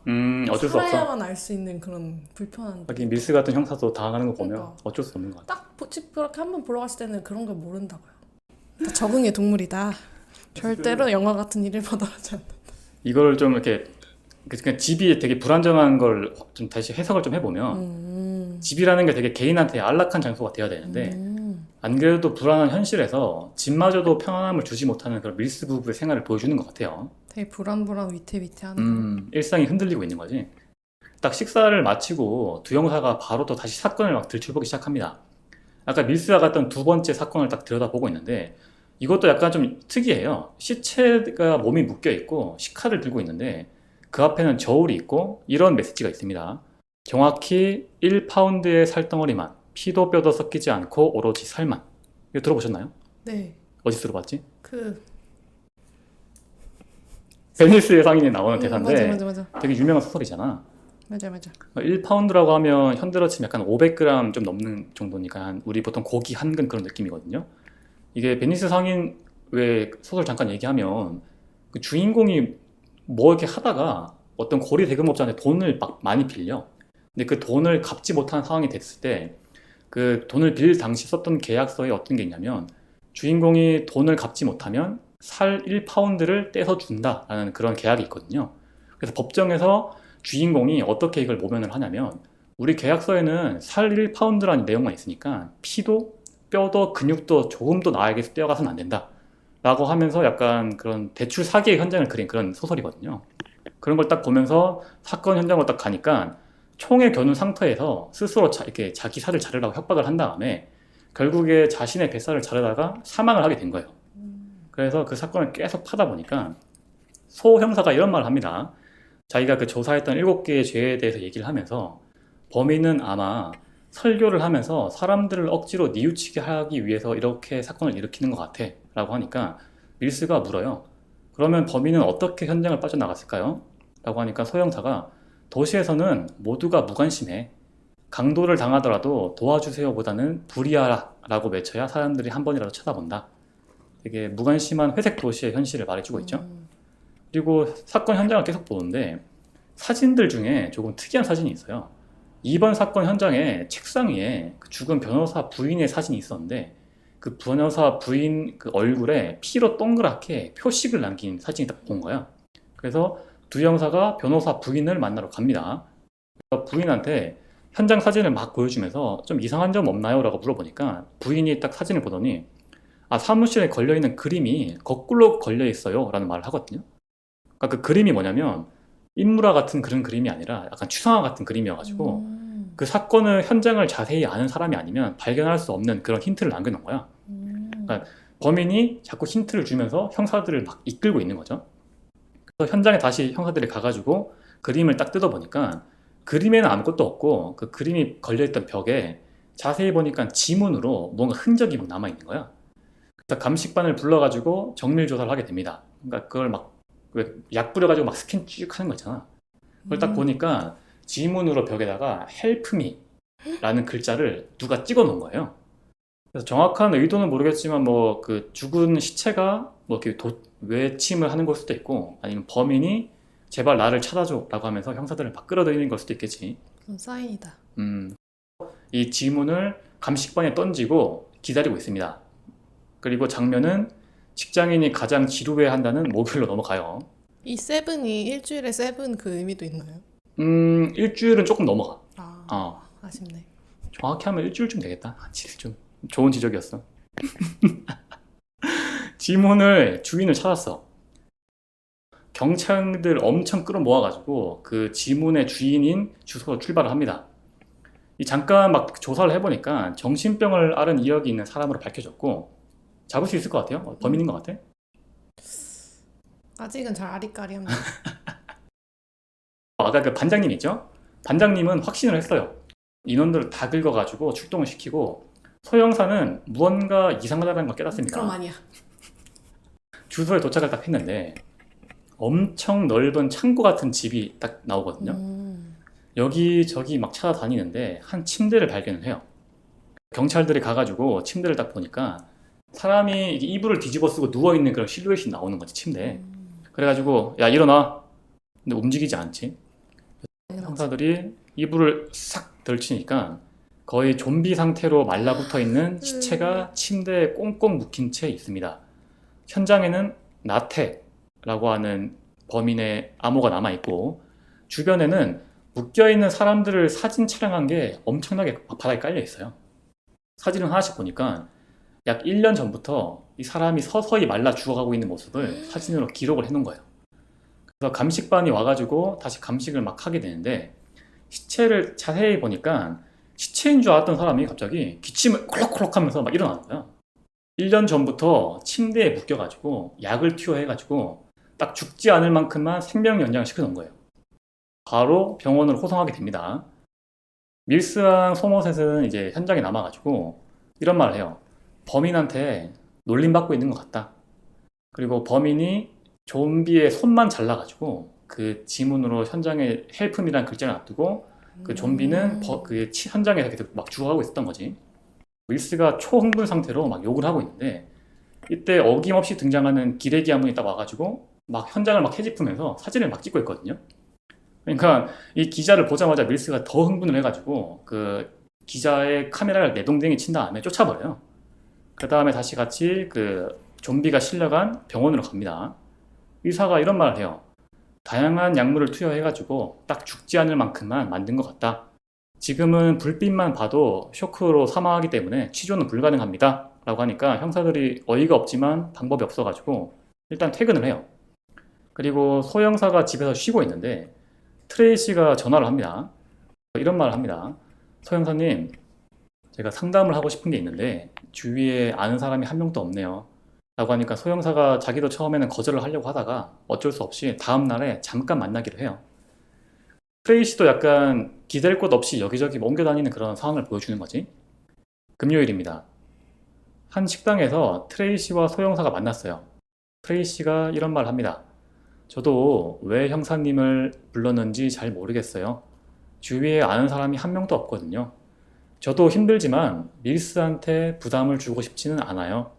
어쩔 수 없어. 살아야만 알 수 있는 그런 불편한. 하긴 밀스 같은 형사도 당하는 거 보면 그러니까. 어쩔 수 없는 것 같아. 딱 집 그렇게 한번 보러 갔을 때는 그런 걸 모른다고요. 다 적응의 동물이다. 절대로 영화 같은 일을 보도하지 않는다. 이걸 좀 이렇게 그냥 집이 되게 불안정한 걸 좀 다시 해석을 좀 해보면 집이라는 게 되게 개인한테 안락한 장소가 돼야 되는데 안 그래도 불안한 현실에서 집마저도 편안함을 주지 못하는 그런 밀스 부부의 생활을 보여주는 것 같아요. 되게 불안불안 위태위태하는. 일상이 흔들리고 있는 거지. 딱 식사를 마치고 두 형사가 바로 또 다시 사건을 막 들춰보기 시작합니다. 아까 밀스가 갔던 두 번째 사건을 딱 들여다보고 있는데 이것도 약간 좀 특이해요. 시체가 몸이 묶여 있고 식칼을 들고 있는데 그 앞에는 저울이 있고 이런 메시지가 있습니다. 정확히 1파운드의 살덩어리만, 피도 뼈도 섞이지 않고 오로지 살만. 이거 들어보셨나요? 네. 어디서 들어봤지? 그 베니스의 상인에 나오는 대사인데 맞아. 되게 유명한 소설이잖아. 맞아. 1파운드라고 하면 현대로 치면 약간 500g 좀 넘는 정도니까 우리 보통 고기 한 근 그런 느낌이거든요. 이게 베니스 상인 왜 소설 잠깐 얘기하면 그 주인공이 뭐 이렇게 하다가 어떤 고리 대금업자한테 돈을 막 많이 빌려. 근데 그 돈을 갚지 못한 상황이 됐을 때 그 돈을 빌 당시 썼던 계약서에 어떤 게 있냐면 주인공이 돈을 갚지 못하면 살 1파운드를 떼서 준다라는 그런 계약이 있거든요. 그래서 법정에서 주인공이 어떻게 이걸 모면을 하냐면 우리 계약서에는 살 1파운드라는 내용만 있으니까 피도 뼈도 근육도 조금도 나에게서 떼어가서는 안 된다 라고 하면서 약간 그런 대출 사기의 현장을 그린 그런 소설이거든요. 그런 걸 딱 보면서 사건 현장으로 딱 가니까 총에 겨눈 상태에서 스스로 이렇게 자기 살을 자르라고 협박을 한 다음에 결국에 자신의 뱃살을 자르다가 사망을 하게 된 거예요. 그래서 그 사건을 계속 파다 보니까 소 형사가 이런 말을 합니다. 자기가 그 조사했던 7개의 죄에 대해서 얘기를 하면서 범인은 아마 설교를 하면서 사람들을 억지로 뉘우치게 하기 위해서 이렇게 사건을 일으키는 것 같아 라고 하니까 밀스가 물어요. 그러면 범인은 어떻게 현장을 빠져나갔을까요? 라고 하니까 소 형사가 도시에서는 모두가 무관심해. 강도를 당하더라도 도와주세요 보다는 불이하라 라고 외쳐야 사람들이 한 번이라도 쳐다본다. 되게 무관심한 회색 도시의 현실을 말해주고 있죠. 그리고 사건 현장을 계속 보는데 사진들 중에 조금 특이한 사진이 있어요. 이번 사건 현장에 책상 위에 그 죽은 변호사 부인의 사진이 있었는데 그 변호사 부인 그 얼굴에 피로 동그랗게 표식을 남긴 사진이 딱 본 거야. 그래서 두 형사가 변호사 부인을 만나러 갑니다. 부인한테 현장 사진을 막 보여주면서 좀 이상한 점 없나요? 라고 물어보니까 부인이 딱 사진을 보더니 사무실에 걸려있는 그림이 거꾸로 걸려있어요 라는 말을 하거든요. 그러니까 그 그림이 뭐냐면 인물화 같은 그런 그림이 아니라 약간 추상화 같은 그림이어가지고 그 사건을 현장을 자세히 아는 사람이 아니면 발견할 수 없는 그런 힌트를 남겨놓은 거야. 그러니까 범인이 자꾸 힌트를 주면서 형사들을 막 이끌고 있는 거죠. 그래서 현장에 다시 형사들이 가가지고 그림을 딱 뜯어보니까 그림에는 아무것도 없고 그 그림이 걸려있던 벽에 자세히 보니까 지문으로 뭔가 흔적이 막 남아있는 거야. 그래서 감식반을 불러가지고 정밀 조사를 하게 됩니다. 그러니까 그걸 막 약 뿌려가지고 막 스캔 쭉 하는 거 있잖아. 그걸 딱 보니까 지문으로 벽에다가 Help me 라는 글자를 누가 찍어 놓은 거예요. 그래서 정확한 의도는 모르겠지만 뭐 그 죽은 시체가 뭐 이렇게 외침을 하는 걸 수도 있고 아니면 범인이 제발 나를 찾아줘 라고 하면서 형사들을 막 끌어들이는 걸 수도 있겠지. 그건 사인이다. 이 지문을 감식반에 던지고 기다리고 있습니다. 그리고 장면은 직장인이 가장 지루해한다는 목요일로 넘어가요. 이 세븐이 일주일에 세븐 그 의미도 있나요? 일주일은 조금 넘어가. 아쉽네. 정확히 하면 일주일쯤 되겠다. 좀 좋은 지적이었어. 지문을 주인을 찾았어. 경찰들 엄청 끌어모아가지고 그 지문의 주인인 주소로 출발을 합니다. 잠깐 막 조사를 해보니까 정신병을 앓은 이력이 있는 사람으로 밝혀졌고 잡을 수 있을 것 같아요. 범인인 것 같아. 아직은 잘 아리까리합니다. 아까 그 반장님 있죠? 반장님은 확신을 했어요. 인원들을 다 긁어가지고 출동을 시키고 소형사는 무언가 이상하다는 걸 깨닫습니다. 그럼 아니야. 주소에 도착을 딱 했는데 엄청 넓은 창고 같은 집이 딱 나오거든요. 여기저기 막 찾아다니는데 한 침대를 발견을 해요. 경찰들이 가가지고 침대를 딱 보니까 사람이 이게 이불을 뒤집어 쓰고 누워있는 그런 실루엣이 나오는 거지, 침대에. 그래가지고 야, 일어나. 근데 움직이지 않지. 형사들이 이불을 싹 덜치니까 거의 좀비 상태로 말라붙어 있는 시체가 침대에 꽁꽁 묵힌 채 있습니다. 현장에는 나태라고 하는 범인의 암호가 남아있고 주변에는 묶여있는 사람들을 사진 촬영한 게 엄청나게 바닥에 깔려 있어요. 사진을 하나씩 보니까 약 1년 전부터 이 사람이 서서히 말라 죽어가고 있는 모습을 사진으로 기록을 해놓은 거예요. 그래서 감식반이 와가지고 다시 감식을 막 하게 되는데 시체를 자세히 보니까 시체인 줄 알았던 사람이 갑자기 기침을 콜록콜록 하면서 막 일어나는 거예요. 1년 전부터 침대에 묶여가지고 약을 투여해가지고 딱 죽지 않을 만큼만 생명 연장을 시켜놓은 거예요. 바로 병원을 호송하게 됩니다. 밀스랑 소머셋은 이제 현장에 남아가지고 이런 말을 해요. 범인한테 놀림받고 있는 것 같다. 그리고 범인이 좀비의 손만 잘라가지고 그 지문으로 현장에 헬프미라는 글자를 놔두고 그 좀비는 그 현장에서 계속 막 죽어가고 있었던 거지. 밀스가 초흥분 상태로 막 욕을 하고 있는데 이때 어김없이 등장하는 기레기 한 분이 딱 와가지고 막 현장을 막 헤집으면서 사진을 막 찍고 있거든요. 그러니까 이 기자를 보자마자 밀스가 더 흥분을 해가지고 그 기자의 카메라를 내동댕이 친 다음에 쫓아버려요. 그 다음에 다시 같이 그 좀비가 실려간 병원으로 갑니다. 의사가 이런 말을 해요. 다양한 약물을 투여해가지고 딱 죽지 않을 만큼만 만든 것 같다. 지금은 불빛만 봐도 쇼크로 사망하기 때문에 치료는 불가능합니다. 라고 하니까 형사들이 어이가 없지만 방법이 없어가지고 일단 퇴근을 해요. 그리고 소 형사가 집에서 쉬고 있는데 트레이시가 전화를 합니다. 이런 말을 합니다. 소 형사님, 제가 상담을 하고 싶은 게 있는데 주위에 아는 사람이 한 명도 없네요. 라고 하니까 소 형사가 자기도 처음에는 거절을 하려고 하다가 어쩔 수 없이 다음 날에 잠깐 만나기로 해요. 트레이시도 약간 기댈 곳 없이 여기저기 옮겨 다니는 그런 상황을 보여주는 거지. 금요일입니다. 한 식당에서 트레이시와 소 형사가 만났어요. 트레이시가 이런 말을 합니다. 저도 왜 형사님을 불렀는지 잘 모르겠어요. 주위에 아는 사람이 한 명도 없거든요. 저도 힘들지만 밀스한테 부담을 주고 싶지는 않아요.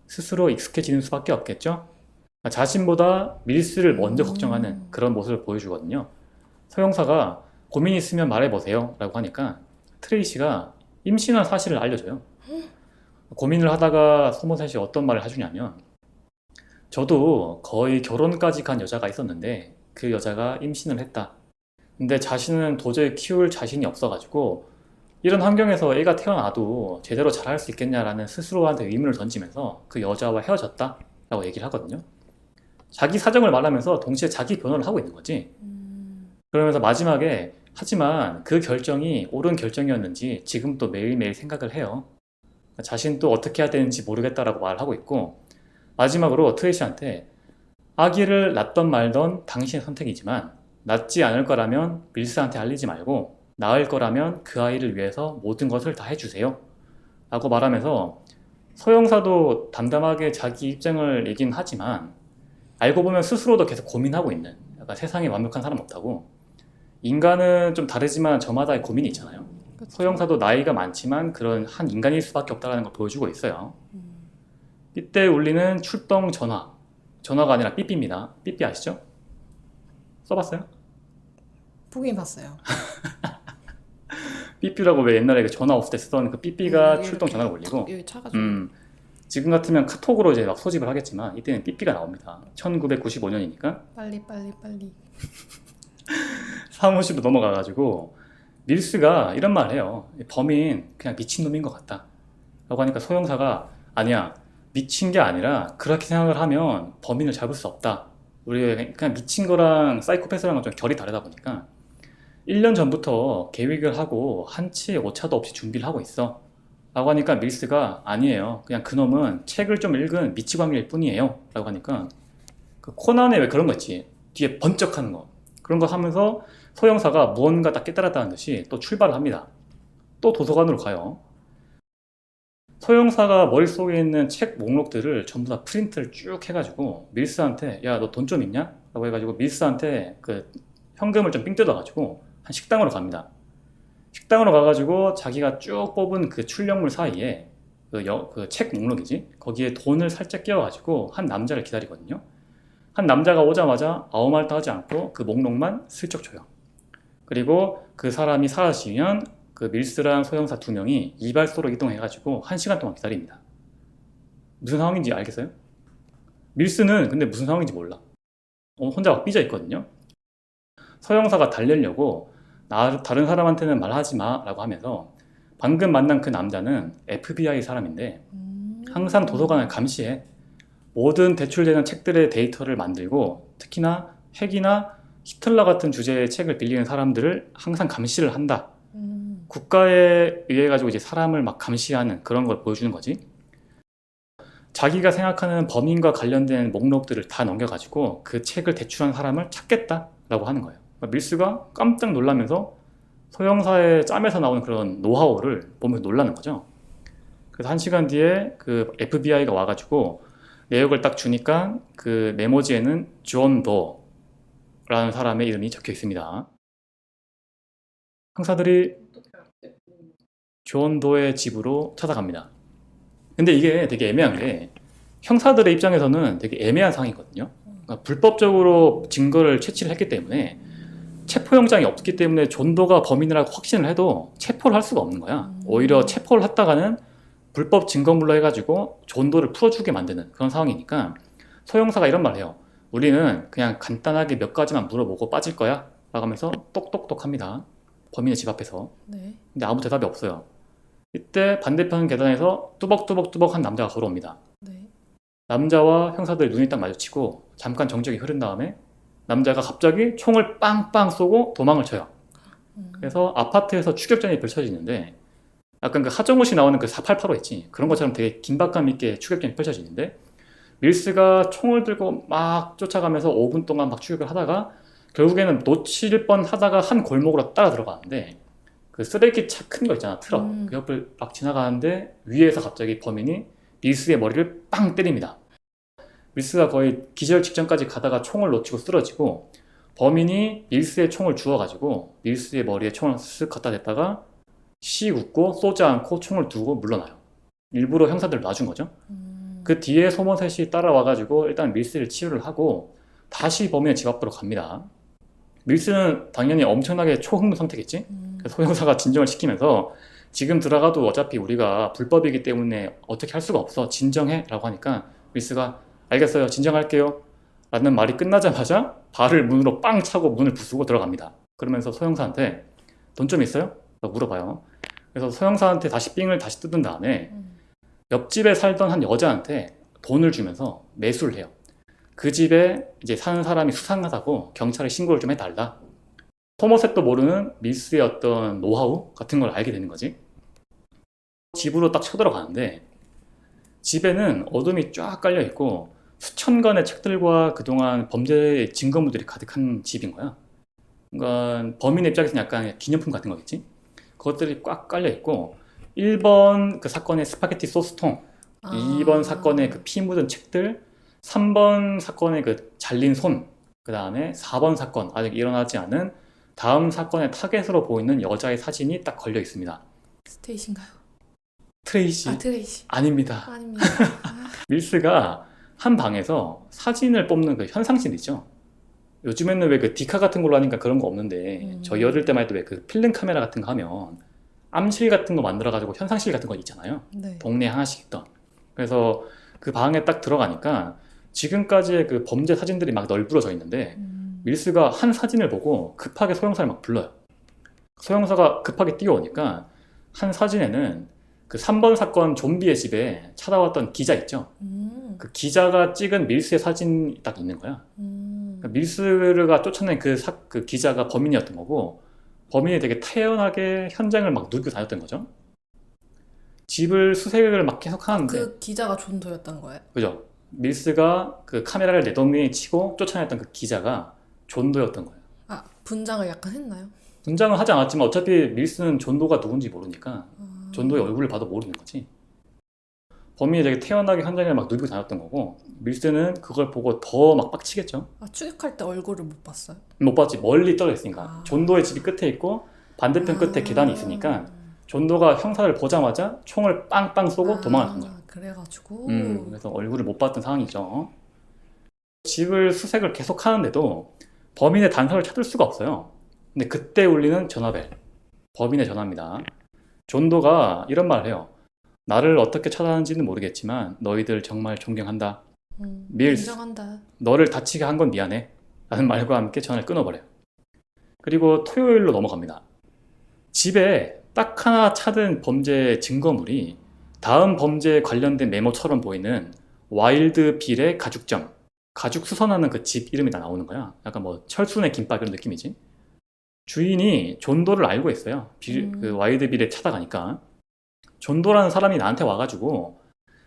스스로 익숙해지는 수밖에 없겠죠? 자신보다 밀스를 먼저 걱정하는 그런 모습을 보여주거든요. 소 형사가 고민 있으면 말해보세요 라고 하니까 트레이시가 임신한 사실을 알려줘요. 고민을 하다가 소머셋이 어떤 말을 해주냐면 저도 거의 결혼까지 간 여자가 있었는데 그 여자가 임신을 했다. 근데 자신은 도저히 키울 자신이 없어가지고 이런 환경에서 애가 태어나도 제대로 잘할 수 있겠냐라는 스스로한테 의문을 던지면서 그 여자와 헤어졌다 라고 얘기를 하거든요. 자기 사정을 말하면서 동시에 자기 변호를 하고 있는 거지. 그러면서 마지막에 하지만 그 결정이 옳은 결정이었는지 지금도 매일매일 생각을 해요. 자신도 어떻게 해야 되는지 모르겠다라고 말을 하고 있고 마지막으로 트레이시한테 아기를 낳던 말던 당신의 선택이지만 낳지 않을 거라면 밀스한테 알리지 말고 낳을 거라면 그 아이를 위해서 모든 것을 다 해주세요 라고 말하면서 소 형사도 담담하게 자기 입장을 얘기는 하지만 알고 보면 스스로도 계속 고민하고 있는 약간 세상에 완벽한 사람 없다고 인간은 좀 다르지만 저마다의 고민이 있잖아요. 소 형사도 나이가 많지만 그런 한 인간일 수밖에 없다는 걸 보여주고 있어요. 이때 울리는 출동 전화. 전화가 아니라 삐삐입니다. 삐삐 아시죠? 써봤어요? 보긴 봤어요. 삐삐라고 왜 옛날에 그 전화 없을 때 쓰던 그 삐삐가 출동 전화를 울리고 여기 차가지고. 지금 같으면 카톡으로 이제 막 소집을 하겠지만 이때는 삐삐가 나옵니다. 1995년이니까 빨리. 사무실로 넘어가가지고 밀스가 이런 말을 해요. 범인 그냥 미친놈인 것 같다 라고 하니까 소 형사가 아니야 미친 게 아니라 그렇게 생각을 하면 범인을 잡을 수 없다. 우리 그냥 미친 거랑 사이코패스랑은 좀 결이 다르다 보니까 1년 전부터 계획을 하고 한치의 오차도 없이 준비를 하고 있어 라고 하니까 밀스가 아니에요. 그냥 그놈은 책을 좀 읽은 미치광일 뿐이에요 라고 하니까 그 코난에 왜 그런 거 있지? 뒤에 번쩍하는 거 그런 거 하면서 소 형사가 무언가 딱 깨달았다는 듯이 또 출발을 합니다. 또 도서관으로 가요. 소형사가 머릿속에 있는 책 목록들을 전부 다 프린트를 쭉 해가지고 밀스한테 야, 너 돈 좀 있냐? 라고 해가지고 밀스한테 그 현금을 좀 삥 뜯어가지고 한 식당으로 갑니다. 식당으로 가가지고 자기가 쭉 뽑은 그 출력물 사이에 그 책 목록이지? 거기에 돈을 살짝 끼워가지고 한 남자를 기다리거든요. 한 남자가 오자마자 아무 말도 하지 않고 그 목록만 슬쩍 줘요. 그리고 그 사람이 사라지면 그 밀스랑 소형사 두 명이 이발소로 이동해가지고 1시간 동안 기다립니다. 무슨 상황인지 알겠어요? 밀스는 근데 무슨 상황인지 몰라. 혼자 막 삐져 있거든요. 서형사가 달래려고 다른 사람한테는 말하지 마 라고 하면서 방금 만난 그 남자는 FBI 사람인데 항상 도서관을 감시해. 모든 대출되는 책들의 데이터를 만들고 특히나 핵이나 히틀러 같은 주제의 책을 빌리는 사람들을 항상 감시를 한다. 국가에 의해 가지고 이제 사람을 막 감시하는 그런 걸 보여주는 거지. 자기가 생각하는 범인과 관련된 목록들을 다 넘겨가지고 그 책을 대출한 사람을 찾겠다라고 하는 거예요. 그러니까 밀스가 깜짝 놀라면서 소형사의 짬에서 나오는 그런 노하우를 보면서 놀라는 거죠. 그래서 1시간 뒤에 그 FBI가 와가지고 내역을 딱 주니까 그 메모지에는 존 도라는 사람의 이름이 적혀 있습니다. 형사들이 존 도의 집으로 찾아갑니다. 근데 이게 되게 애매한 게 형사들의 입장에서는 되게 애매한 상황이거든요. 그러니까 불법적으로 증거를 채취를 했기 때문에 체포영장이 없기 때문에 존 도가 범인이라고 확신을 해도 체포를 할 수가 없는 거야. 오히려 체포를 했다가는 불법 증거물로 해가지고 존 도를 풀어주게 만드는 그런 상황이니까 소형사가 이런 말을 해요. 우리는 그냥 간단하게 몇 가지만 물어보고 빠질 거야 라고 하면서 똑똑똑 합니다. 범인의 집 앞에서. 네. 근데 아무 대답이 없어요. 이때 반대편 계단에서 뚜벅뚜벅뚜벅 한 남자가 걸어옵니다. 네. 남자와 형사들 눈이 딱 마주치고 잠깐 정적이 흐른 다음에 남자가 갑자기 총을 빵빵 쏘고 도망을 쳐요. 그래서 아파트에서 추격전이 펼쳐지는데 약간 그 하정우 씨 나오는 그 4885 있지? 그런 것처럼 되게 긴박감 있게 추격전이 펼쳐지는데 밀스가 총을 들고 막 쫓아가면서 5분 동안 막 추격을 하다가 결국에는 놓칠 뻔 하다가 한 골목으로 따라 들어가는데 그 쓰레기 차 큰 거 있잖아, 트럭. 그 옆을 막 지나가는데 위에서 갑자기 범인이 밀스의 머리를 빵 때립니다. 밀스가 거의 기절 직전까지 가다가 총을 놓치고 쓰러지고 범인이 밀스의 총을 주워가지고 밀스의 머리에 총을 쓱 갖다 댔다가 씩 웃고 쏘지 않고 총을 두고 물러나요. 일부러 형사들을 놔준 거죠. 그 뒤에 소모셋이 따라와가지고 일단 밀스를 치유를 하고 다시 범인의 집 앞으로 갑니다. 밀스는 당연히 엄청나게 초흥분 상태겠지? 그래서 소형사가 진정을 시키면서 지금 들어가도 어차피 우리가 불법이기 때문에 어떻게 할 수가 없어. 진정해 라고 하니까 밀스가 알겠어요. 진정할게요. 라는 말이 끝나자마자 발을 문으로 빵 차고 문을 부수고 들어갑니다. 그러면서 소형사한테 돈 좀 있어요? 라고 물어봐요. 그래서 소형사한테 다시 삥을 다시 뜯은 다음에 옆집에 살던 한 여자한테 돈을 주면서 매수를 해요. 그 집에 이제 사는 사람이 수상하다고 경찰에 신고를 좀 해달라. 소머셋도 모르는 밀스의 어떤 노하우 같은 걸 알게 되는 거지. 집으로 딱 쳐들어가는데 집에는 어둠이 쫙 깔려 있고 수천 권의 책들과 그동안 범죄의 증거물들이 가득한 집인 거야. 그러니까 범인의 입장에서는 약간 기념품 같은 거겠지. 그것들이 꽉 깔려 있고 1번 그 사건의 스파게티 소스통, 2번 사건의 그 피 묻은 책들, 3번 사건의 그 잘린 손, 그 다음에 4번 사건, 아직 일어나지 않은 다음 사건의 타겟으로 보이는 여자의 사진이 딱 걸려 있습니다. 스테이시인가요? 트레이시? 트레이시. 아닙니다. 아닙니다. 밀스가 한 방에서 사진을 뽑는 그 현상실 있죠? 요즘에는 왜 그 디카 같은 걸로 하니까 그런 거 없는데 저희 어릴 때만 해도 왜 그 필름 카메라 같은 거 하면 암실 같은 거 만들어가지고 현상실 같은 거 있잖아요. 네. 동네에 하나씩 있던. 그래서 그 방에 딱 들어가니까 지금까지의 그 범죄 사진들이 막 널브러져 있는데 밀스가 한 사진을 보고 급하게 소형사를 막 불러요. 소형사가 급하게 뛰어오니까 한 사진에는 그 3번 사건 좀비의 집에 찾아왔던 기자 있죠? 그 기자가 찍은 밀스의 사진이 딱 있는 거야. 그러니까 밀스가 쫓아낸 그 기자가 범인이었던 거고 범인이 되게 태연하게 현장을 막 누비고 다녔던 거죠. 집을 수색을 막 계속 하는데 그 기자가 존 도였던 거예요? 그죠? 밀스가 그 카메라를 내동댕이 치고 쫓아냈던 그 기자가 존 도였던 거예요. 아, 분장을 약간 했나요? 분장은 하지 않았지만 어차피 밀스는 존도가 누군지 모르니까 아, 존도의 얼굴을 봐도 모르는 거지. 범인이 되게 태연하게 현장에 막 누비고 다녔던 거고 밀스는 그걸 보고 더 막 빡치겠죠. 아, 추격할 때 얼굴을 못 봤어요? 못 봤지. 멀리 떨어져 있으니까. 아. 존도의 집이 끝에 있고 반대편 끝에 계단이 있으니까 존도가 형사를 보자마자 총을 빵빵 쏘고 도망을 간 거야. 그래가지고. 그래서 얼굴을 못 봤던 상황이죠. 집을 수색을 계속 하는데도 범인의 단서를 찾을 수가 없어요. 근데 그때 울리는 전화벨. 범인의 전화입니다. 존도가 이런 말을 해요. 나를 어떻게 찾아왔는지는 모르겠지만 너희들 정말 존경한다. 밀스, 인정한다. 너를 다치게 한 건 미안해. 라는 말과 함께 전화를 끊어버려요. 그리고 토요일로 넘어갑니다. 집에 딱 하나 찾은 범죄 증거물이 다음 범죄에 관련된 메모처럼 보이는 와일드 빌의 가죽점. 가죽 수선하는 그 집 이름이 다 나오는 거야. 약간 뭐 철순의 김밥 이런 느낌이지. 주인이 존도를 알고 있어요. 그 와일드 빌에 찾아가니까. 존도라는 사람이 나한테 와가지고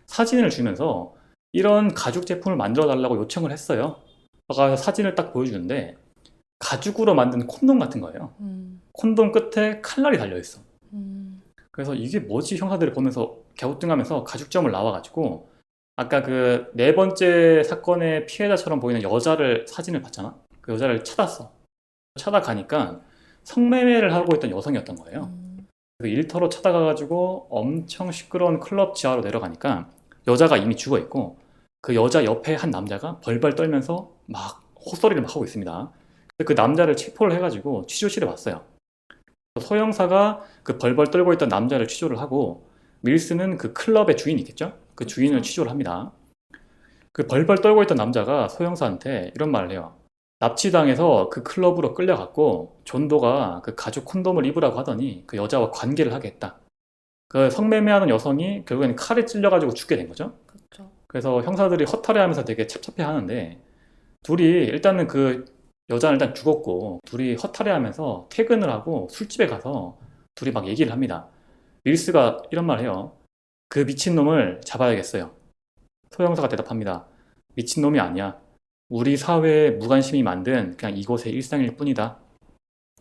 사진을 주면서 이런 가죽 제품을 만들어 달라고 요청을 했어요. 그래서 사진을 딱 보여주는데 가죽으로 만든 콘돔 같은 거예요. 콘돔 끝에 칼날이 달려있어. 그래서 이게 뭐지 형사들이 보면서 갸우뚱하면서 가죽점을 나와가지고 아까 그 네 번째 사건의 피해자처럼 보이는 여자를 사진을 봤잖아. 그 여자를 찾았어. 찾아가니까 성매매를 하고 있던 여성이었던 거예요. 그 일터로 찾아가가지고 엄청 시끄러운 클럽 지하로 내려가니까 여자가 이미 죽어있고 그 여자 옆에 한 남자가 벌벌 떨면서 막 헛소리를 막 하고 있습니다. 그 남자를 체포를 해가지고 취조실에 왔어요. 소형사가 그 벌벌 떨고 있던 남자를 취조를 하고 밀스는 그 클럽의 주인이 있겠죠? 그 주인을 취조를 합니다. 그 벌벌 떨고 있던 남자가 소형사한테 이런 말을 해요. 납치당해서 그 클럽으로 끌려갔고 존도가 그 가죽 콘돔을 입으라고 하더니 그 여자와 관계를 하겠다. 그 성매매하는 여성이 결국에는 칼에 찔려가지고 죽게 된 거죠. 그렇죠. 그래서 형사들이 허탈해하면서 되게 찹찹해하는데 둘이 일단은 그 여자는 일단 죽었고 둘이 허탈해하면서 퇴근을 하고 술집에 가서 둘이 막 얘기를 합니다. 밀스가 이런 말 해요. 그 미친놈을 잡아야겠어요. 소형사가 대답합니다. 미친놈이 아니야. 우리 사회에 무관심이 만든 그냥 이곳의 일상일 뿐이다.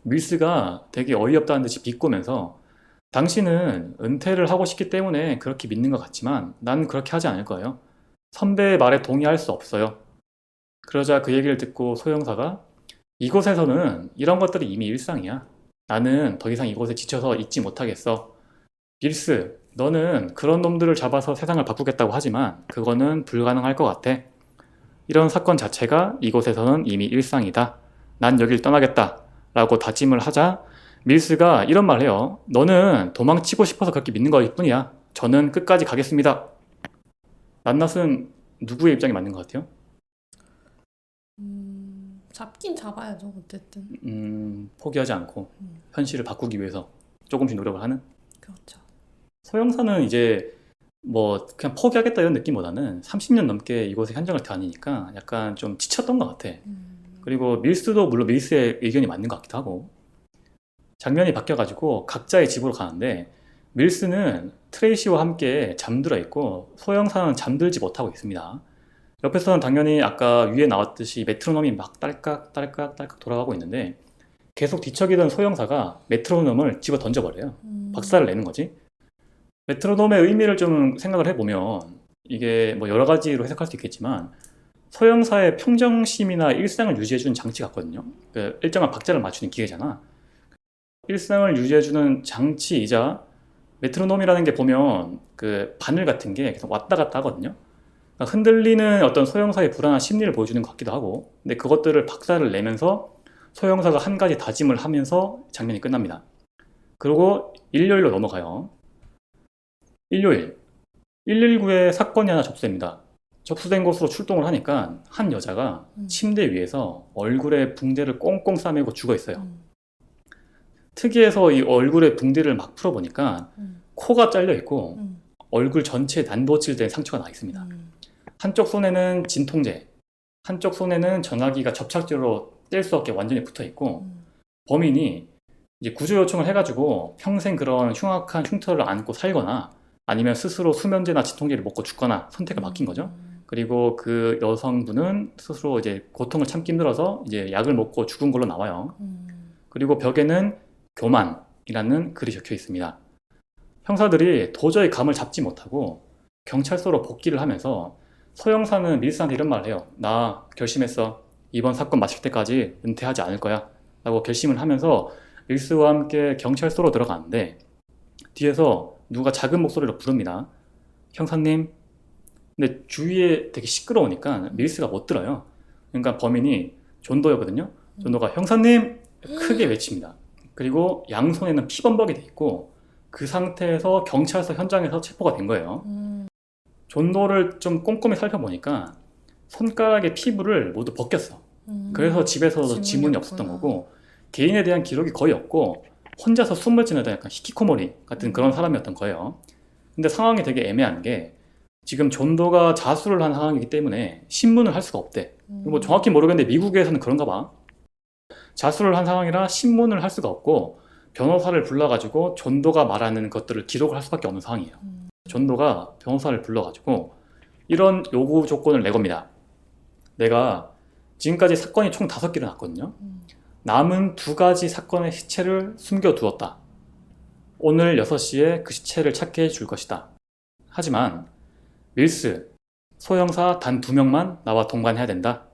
밀스가 되게 어이없다는 듯이 비꼬면서 당신은 은퇴를 하고 싶기 때문에 그렇게 믿는 것 같지만 난 그렇게 하지 않을 거예요. 선배의 말에 동의할 수 없어요. 그러자 그 얘기를 듣고 소형사가 이곳에서는 이런 것들이 이미 일상이야. 나는 더 이상 이곳에 지쳐서 있지 못하겠어. 밀스, 너는 그런 놈들을 잡아서 세상을 바꾸겠다고 하지만 그거는 불가능할 것 같아. 이런 사건 자체가 이곳에서는 이미 일상이다. 난 여길 떠나겠다. 라고 다짐을 하자 밀스가 이런 말을 해요. 너는 도망치고 싶어서 그렇게 믿는 거일 뿐이야. 저는 끝까지 가겠습니다. 낱낱은 누구의 입장이 맞는 것 같아요? 잡긴 잡아야죠, 어쨌든. 포기하지 않고 현실을 바꾸기 위해서 조금씩 노력을 하는? 그렇죠. 소형사는 이제 뭐 그냥 포기하겠다 이런 느낌보다는 30년 넘게 이곳에 현장을 다니니까 약간 좀 지쳤던 것 같아. 그리고 밀스도 물론 밀스의 의견이 맞는 것 같기도 하고 장면이 바뀌어가지고 각자의 집으로 가는데 밀스는 트레이시와 함께 잠들어 있고 소형사는 잠들지 못하고 있습니다. 옆에서는 당연히 아까 위에 나왔듯이 메트로놈이 막 딸깍 딸깍 딸깍 돌아가고 있는데 계속 뒤척이던 소형사가 메트로놈을 집어 던져버려요. 박살을 내는 거지. 메트로놈의 의미를 좀 생각을 해보면 이게 뭐 여러 가지로 해석할 수 있겠지만 소형사의 평정심이나 일상을 유지해주는 장치 같거든요. 그 일정한 박자를 맞추는 기계잖아. 일상을 유지해주는 장치이자 메트로놈이라는 게 보면 그 바늘 같은 게 계속 왔다 갔다 하거든요. 그러니까 흔들리는 어떤 소형사의 불안한 심리를 보여주는 것 같기도 하고 근데 그것들을 박살을 내면서 소형사가 한 가지 다짐을 하면서 장면이 끝납니다. 그리고 일요일로 넘어가요. 일요일 119에 사건이 하나 접수됩니다. 접수된 곳으로 출동을 하니까 한 여자가 침대 위에서 얼굴에 붕대를 꽁꽁 싸매고 죽어 있어요. 특이해서 이 얼굴에 붕대를 막 풀어보니까 코가 잘려 있고 얼굴 전체에 난도질된 상처가 나 있습니다. 한쪽 손에는 진통제, 한쪽 손에는 전화기가 접착제로 뗄 수 없게 완전히 붙어 있고 범인이 이제 구조 요청을 해가지고 평생 그런 흉악한 흉터를 안고 살거나 아니면 스스로 수면제나 진통제를 먹고 죽거나 선택을 맡긴 거죠. 그리고 그 여성분은 스스로 이제 고통을 참기 힘들어서 이제 약을 먹고 죽은 걸로 나와요. 그리고 벽에는 교만이라는 글이 적혀 있습니다. 형사들이 도저히 감을 잡지 못하고 경찰서로 복귀를 하면서 소 형사는 밀스한테 이런 말을 해요. 나 결심했어. 이번 사건 마칠 때까지 은퇴하지 않을 거야. 라고 결심을 하면서 밀스와 함께 경찰서로 들어가는데 뒤에서 누가 작은 목소리로 부릅니다. 형사님. 근데 주위에 되게 시끄러우니까 밀스가 못 들어요. 그러니까 범인이 존도였거든요. 존도가 형사님! 크게 외칩니다. 그리고 양손에는 피범벅이 돼 있고 그 상태에서 경찰서 현장에서 체포가 된 거예요. 존도를 좀 꼼꼼히 살펴보니까 손가락의 피부를 모두 벗겼어. 그래서 집에서도 지문이 없었던 거고 개인에 대한 기록이 거의 없고 혼자서 숨을 지내다 약간 히키코모리 같은 그런 사람이었던 거예요. 근데 상황이 되게 애매한 게 지금 존도가 자수를 한 상황이기 때문에 신문을 할 수가 없대. 뭐 정확히 모르겠는데 미국에서는 그런가 봐. 자수를 한 상황이라 신문을 할 수가 없고 변호사를 불러가지고 존도가 말하는 것들을 기록을 할 수밖에 없는 상황이에요. 존도가 변호사를 불러가지고 이런 요구 조건을 내겁니다. 내가 지금까지 사건이 총 5개를 났거든요. 남은 2가지 사건의 시체를 숨겨두었다. 오늘 6시에 그 시체를 찾게 해줄 것이다. 하지만 밀스, 소 형사 단 2명만 나와 동반해야 된다.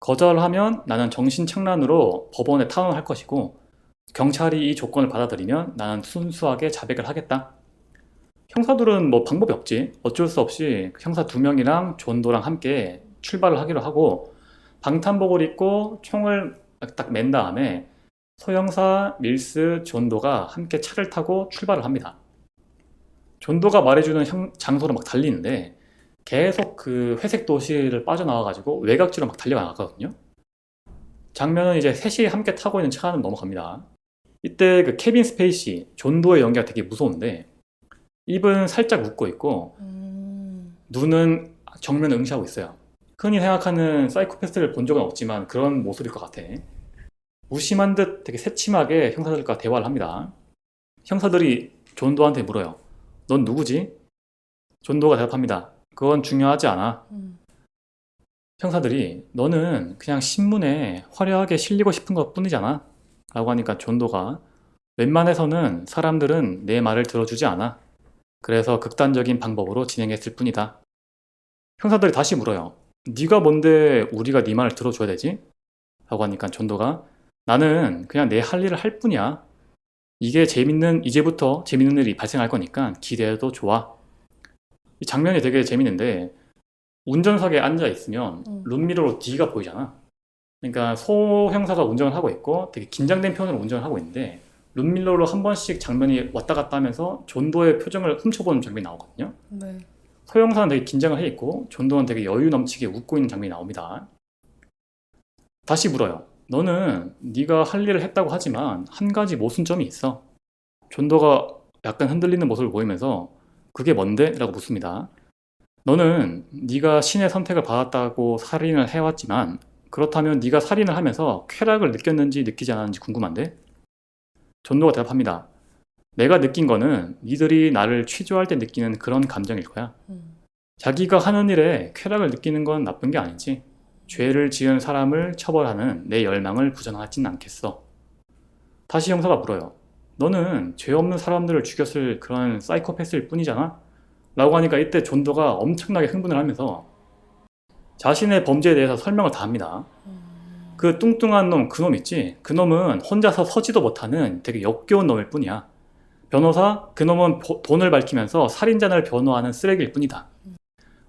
거절하면 나는 정신착란으로 법원에 탄원할 것이고 경찰이 이 조건을 받아들이면 나는 순수하게 자백을 하겠다. 형사들은 뭐 방법이 없지. 어쩔 수 없이 형사 2명이랑 존도랑 함께 출발을 하기로 하고 방탄복을 입고 총을 딱 맨 다음에 소형사, 밀스, 존도가 함께 차를 타고 출발을 합니다. 존도가 말해주는 장소로 막 달리는데 계속 그 회색 도시를 빠져나와가지고 외곽지로 막 달려나가거든요. 장면은 이제 셋이 함께 타고 있는 차 안으로 넘어갑니다. 이때 그 케빈 스페이시, 존도의 연기가 되게 무서운데 입은 살짝 웃고 있고 눈은 정면을 응시하고 있어요. 흔히 생각하는 사이코패스를 본 적은 없지만 그런 모습일 것 같아. 무심한 듯 되게 새침하게 형사들과 대화를 합니다. 형사들이 존도한테 물어요. 넌 누구지? 존도가 대답합니다. 그건 중요하지 않아. 형사들이 너는 그냥 신문에 화려하게 실리고 싶은 것 뿐이잖아. 라고 하니까 존도가 웬만해서는 사람들은 내 말을 들어주지 않아. 그래서 극단적인 방법으로 진행했을 뿐이다. 형사들이 다시 물어요. 네가 뭔데 우리가 네 말을 들어줘야 되지? 라고 하니까 존도가 나는 그냥 내 할 일을 할 뿐이야. 이제부터 재밌는 일이 발생할 거니까 기대해도 좋아. 이 장면이 되게 재밌는데 운전석에 앉아 있으면 룸미러로 뒤가 보이잖아. 그러니까 소 형사가 운전을 하고 있고 되게 긴장된 표현으로 운전을 하고 있는데 룸밀러로 한 번씩 장면이 왔다 갔다 하면서 존도의 표정을 훔쳐보는 장면이 나오거든요. 네. 소 형사는 되게 긴장을 해 있고 존도는 되게 여유 넘치게 웃고 있는 장면이 나옵니다. 다시 물어요. 너는 네가 할 일을 했다고 하지만 한 가지 모순점이 있어. 존도가 약간 흔들리는 모습을 보이면서 그게 뭔데? 라고 묻습니다. 너는 네가 신의 선택을 받았다고 살인을 해왔지만 그렇다면 네가 살인을 하면서 쾌락을 느꼈는지 느끼지 않았는지 궁금한데? 존도가 대답합니다. 내가 느낀 거는 니들이 나를 취조할 때 느끼는 그런 감정일 거야. 자기가 하는 일에 쾌락을 느끼는 건 나쁜 게 아니지. 죄를 지은 사람을 처벌하는 내 열망을 부정하진 않겠어. 다시 형사가 물어요. 너는 죄 없는 사람들을 죽였을 그런 사이코패스일 뿐이잖아? 라고 하니까 이때 존도가 엄청나게 흥분을 하면서 자신의 범죄에 대해서 설명을 다 합니다. 그 뚱뚱한 놈, 그 놈 있지? 그 놈은 혼자서 서지도 못하는 되게 역겨운 놈일 뿐이야. 변호사, 그 놈은 돈을 밝히면서 살인자를 변호하는 쓰레기일 뿐이다.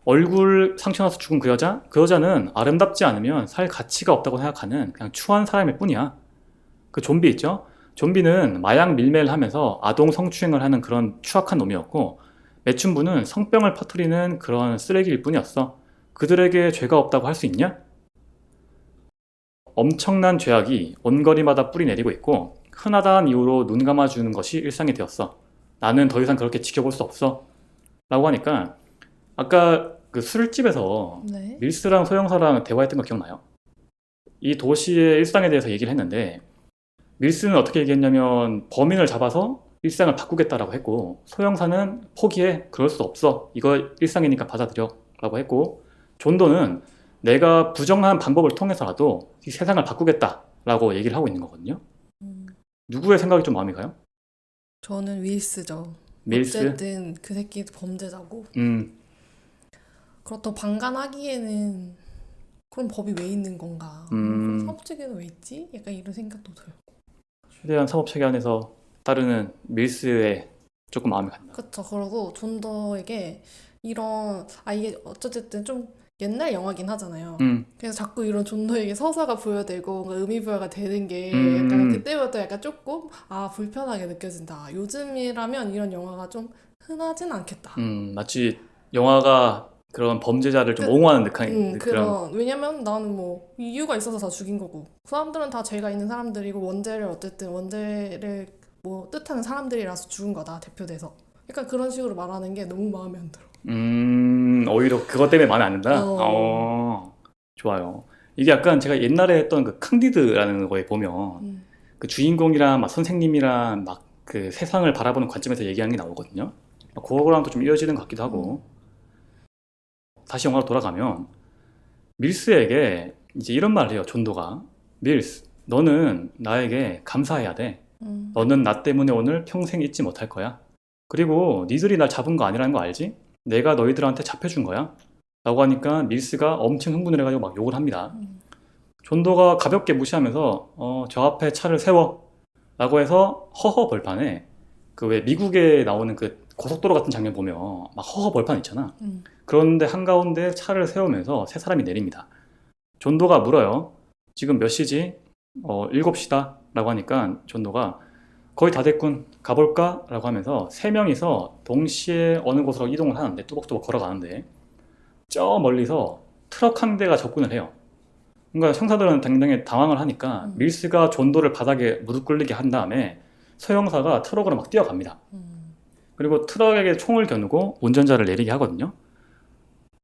얼굴 상처나서 죽은 그 여자는 아름답지 않으면 살 가치가 없다고 생각하는 그냥 추한 사람일 뿐이야. 그 좀비 있죠? 좀비는 마약 밀매를 하면서 아동 성추행을 하는 그런 추악한 놈이었고 매춘부는 성병을 퍼뜨리는 그런 쓰레기일 뿐이었어. 그들에게 죄가 없다고 할 수 있냐? 엄청난 죄악이 온거리마다 뿌리내리고 있고 흔하다는 이유로 눈 감아주는 것이 일상이 되었어. 나는 더 이상 그렇게 지켜볼 수 없어. 라고 하니까 아까 그 술집에서 네. 밀스랑 소형사랑 대화했던 거 기억나요? 이 도시의 일상에 대해서 얘기를 했는데 밀스는 어떻게 얘기했냐면 범인을 잡아서 일상을 바꾸겠다라고 했고 소형사는 포기해. 그럴 수 없어. 이거 일상이니까 받아들여. 라고 했고 존도는 내가 부정한 방법을 통해서라도 이 세상을 바꾸겠다라고 얘기를 하고 있는 거거든요. 누구의 생각이 좀 마음이 가요? 저는 윌스죠. 밀스? 어쨌든 그 새끼도 범죄자고. 음, 그렇다고 방관하기에는 그럼 법이 왜 있는 건가? 그럼 음, 사법체계는 왜 있지? 약간 이런 생각도 들어요. 최대한 사법체계 안에서 따르는 밀스에 조금 마음이 간다. 그쵸. 그리고 존더에게 이런, 이게 어쨌든 좀 옛날 영화긴 하잖아요. 음, 그래서 자꾸 이런 존더에게 서사가 부여되고 뭔가 의미부여가 되는 게 약간 음, 그때부터 약간 조금 불편하게 느껴진다. 요즘이라면 이런 영화가 좀 흔하진 않겠다. 마치 영화가 그런 범죄자를 좀 그, 옹호하는 듯한 그런, 왜냐면 나는 뭐 이유가 있어서 다 죽인 거고 그 사람들은 다 죄가 있는 사람들이고 원죄를 뭐 뜻하는 사람들이라서 죽은 거다 대표돼서 약간 그런 식으로 말하는 게 너무 마음에 안 들어. 오히려 그것 때문에 마음에 안 든다? 어, 좋아요. 이게 약간 제가 옛날에 했던 그 캉디드라는 거에 보면 음, 그 주인공이랑 막 선생님이랑 막 그 세상을 바라보는 관점에서 얘기하는 게 나오거든요. 그거랑도 좀 이어지는 것 같기도 음, 하고. 다시 영화로 돌아가면 밀스에게 이제 이런 말을 해요. 존도가. 밀스, 너는 나에게 감사해야 돼. 음, 너는 나 때문에 오늘 평생 잊지 못할 거야. 그리고 니들이 날 잡은 거 아니라는 거 알지? 내가 너희들한테 잡혀준 거야. 라고 하니까 밀스가 엄청 흥분을 해가지고 막 욕을 합니다. 음, 존도가 가볍게 무시하면서 저 앞에 차를 세워 라고 해서 허허 벌판에 그 왜 미국에 나오는 그 고속도로 같은 장면 보면 막 허허 벌판 있잖아. 음, 그런데 한가운데 차를 세우면서 세 사람이 내립니다. 존도가 물어요. 지금 몇 시지? 7시다 라고 하니까 존도가 거의 다 됐군. 가볼까? 라고 하면서 세 명이서 동시에 어느 곳으로 이동을 하는데 뚜벅뚜벅 걸어가는데 저 멀리서 트럭 한 대가 접근을 해요. 그러니까 형사들은 당당히 당황을 하니까 음, 밀스가 존도를 바닥에 무릎 꿇리게 한 다음에 소형사가 트럭으로 막 뛰어갑니다. 음, 그리고 트럭에게 총을 겨누고 운전자를 내리게 하거든요.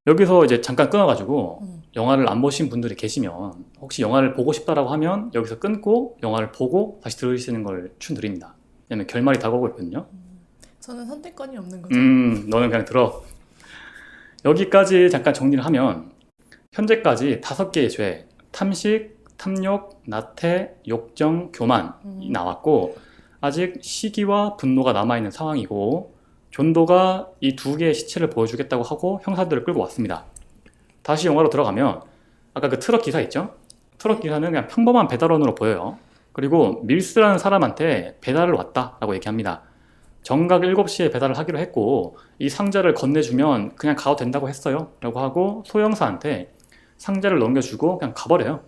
여기서 이제 잠깐 끊어가지고 음. 영화를 안 보신 분들이 계시면 혹시 영화를 보고 싶다라고 하면 여기서 끊고 영화를 보고 다시 들으시는 걸 추천드립니다. 왜냐면 결말이 다가오고 있거든요. 저는 선택권이 없는 거죠. 너는 그냥 들어. 여기까지 잠깐 정리를 하면 현재까지 5개의 죄, 탐식, 탐욕, 나태, 욕정, 교만이 나왔고 아직 시기와 분노가 남아있는 상황이고 존도가 이 2개의 시체를 보여주겠다고 하고 형사들을 끌고 왔습니다. 다시 영화로 들어가면 아까 그 트럭 기사 있죠? 트럭 기사는 그냥 평범한 배달원으로 보여요. 그리고 밀스라는 사람한테 배달을 왔다라고 얘기합니다. 정각 7시에 배달을 하기로 했고 이 상자를 건네주면 그냥 가도 된다고 했어요 라고 하고 소형사한테 상자를 넘겨주고 그냥 가버려요.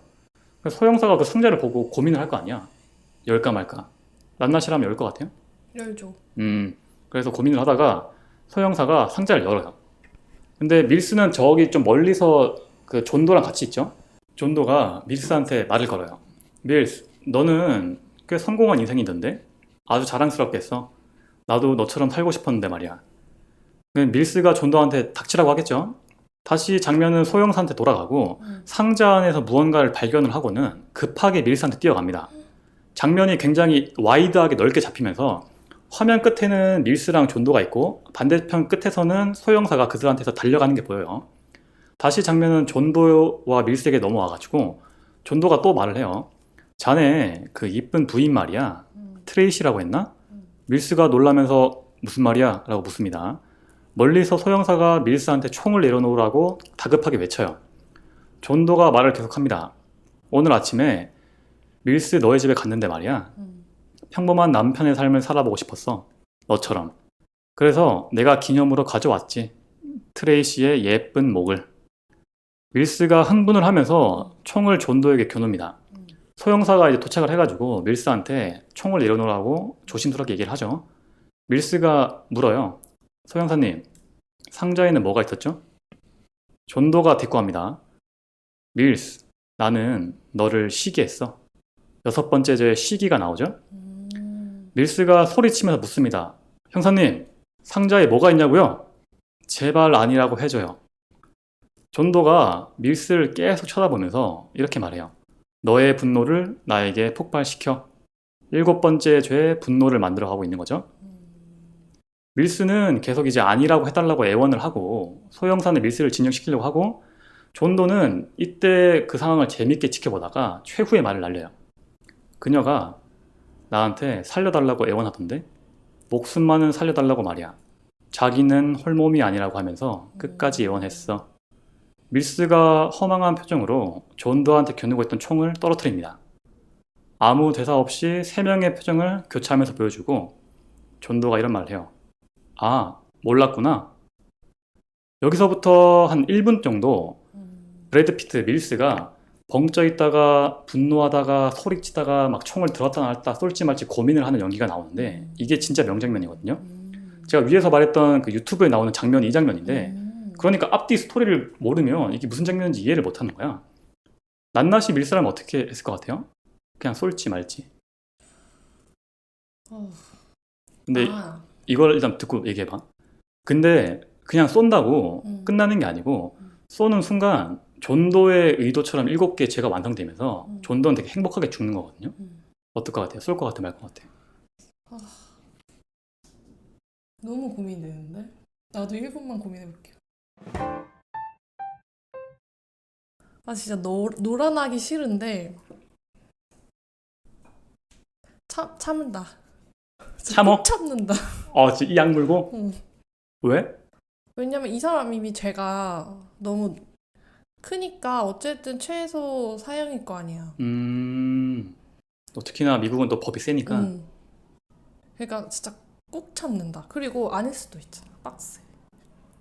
그래서 소형사가 그 상자를 보고 고민을 할 거 아니야. 열까 말까. 낱낱이라면 열 것 같아요. 열죠. 그래서 고민을 하다가 소형사가 상자를 열어요. 근데 밀스는 저기 좀 멀리서 그 존도랑 같이 있죠. 존도가 밀스한테 말을 걸어요. 밀스, 너는 꽤 성공한 인생이던데? 아주 자랑스럽게 했어. 나도 너처럼 살고 싶었는데 말이야. 밀스가 존도한테 닥치라고 하겠죠. 다시 장면은 소형사한테 돌아가고 상자 안에서 무언가를 발견을 하고는 급하게 밀스한테 뛰어갑니다. 장면이 굉장히 와이드하게 넓게 잡히면서 화면 끝에는 밀스랑 존도가 있고 반대편 끝에서는 소형사가 그들한테서 달려가는 게 보여요. 다시 장면은 존도와 밀스에게 넘어와가지고 존도가 또 말을 해요. 자네 그 이쁜 부인 말이야. 트레이시라고 했나? 밀스가 놀라면서 무슨 말이야? 라고 묻습니다. 멀리서 소형사가 밀스한테 총을 내려놓으라고 다급하게 외쳐요. 존도가 말을 계속합니다. 오늘 아침에 밀스 너의 집에 갔는데 말이야. 평범한 남편의 삶을 살아보고 싶었어. 너처럼. 그래서 내가 기념으로 가져왔지. 트레이시의 예쁜 목을. 밀스가 흥분을 하면서 총을 존도에게 겨눕니다. 소형사가 이제 도착을 해가지고 밀스한테 총을 내려놓으라고 조심스럽게 얘기를 하죠. 밀스가 물어요. 소형사님, 상자에는 뭐가 있었죠? 존도가 대꾸합니다. 밀스, 나는 너를 시기했어. 6번째 죄 시기가 나오죠? 밀스가 소리치면서 묻습니다. 형사님, 상자에 뭐가 있냐고요? 제발 아니라고 해줘요. 존도가 밀스를 계속 쳐다보면서 이렇게 말해요. 너의 분노를 나에게 폭발시켜. 7번째 죄에 분노를 만들어 가고 있는 거죠. 밀스는 계속 이제 아니라고 해달라고 애원을 하고 소형사는 밀스를 진정시키려고 하고 존도는 이때 그 상황을 재밌게 지켜보다가 최후의 말을 날려요. 그녀가 나한테 살려달라고 애원하던데? 목숨만은 살려달라고 말이야. 자기는 홀몸이 아니라고 하면서 끝까지 애원했어. 밀스가 허망한 표정으로 존도한테 겨누고 있던 총을 떨어뜨립니다. 아무 대사 없이 세 명의 표정을 교차하면서 보여주고 존도가 이런 말을 해요. 아, 몰랐구나. 여기서부터 한 1분 정도 브래드 피트 밀스가 벙쪄 있다가 분노하다가 소리치다가 막 총을 들었다 놨다 쏠지 말지 고민을 하는 연기가 나오는데 이게 진짜 명장면이거든요. 제가 위에서 말했던 그 유튜브에 나오는 장면이 이 장면인데 그러니까 앞뒤 스토리를 모르면 이게 무슨 장면인지 이해를 못하는 거야. 낱낱이 밀스라면 어떻게 했을 것 같아요? 그냥 쏠지 말지. 근데 이걸 일단 듣고 얘기해봐. 근데 그냥 쏜다고 끝나는 게 아니고 쏘는 순간 존도의 의도처럼 7개 죄가 완성되면서 존도는 되게 행복하게 죽는 거거든요. 어떨 것 같아요? 쏠 것 같아, 말 것 같아? 너무 고민되는데? 나도 1분만 고민해볼게요. 아 진짜 노란하기 싫은데 참는다. 참어? 꼭 참는다. 이 약 물고? 응. 왜? 왜냐면 이 사람 이미 죄가 너무 크니까 어쨌든 최소 사형일 거 아니야. 또 특히나 미국은 또 법이 세니까. 그러니까 진짜 꼭 참는다. 그리고 아닐 수도 있잖아. 빡세.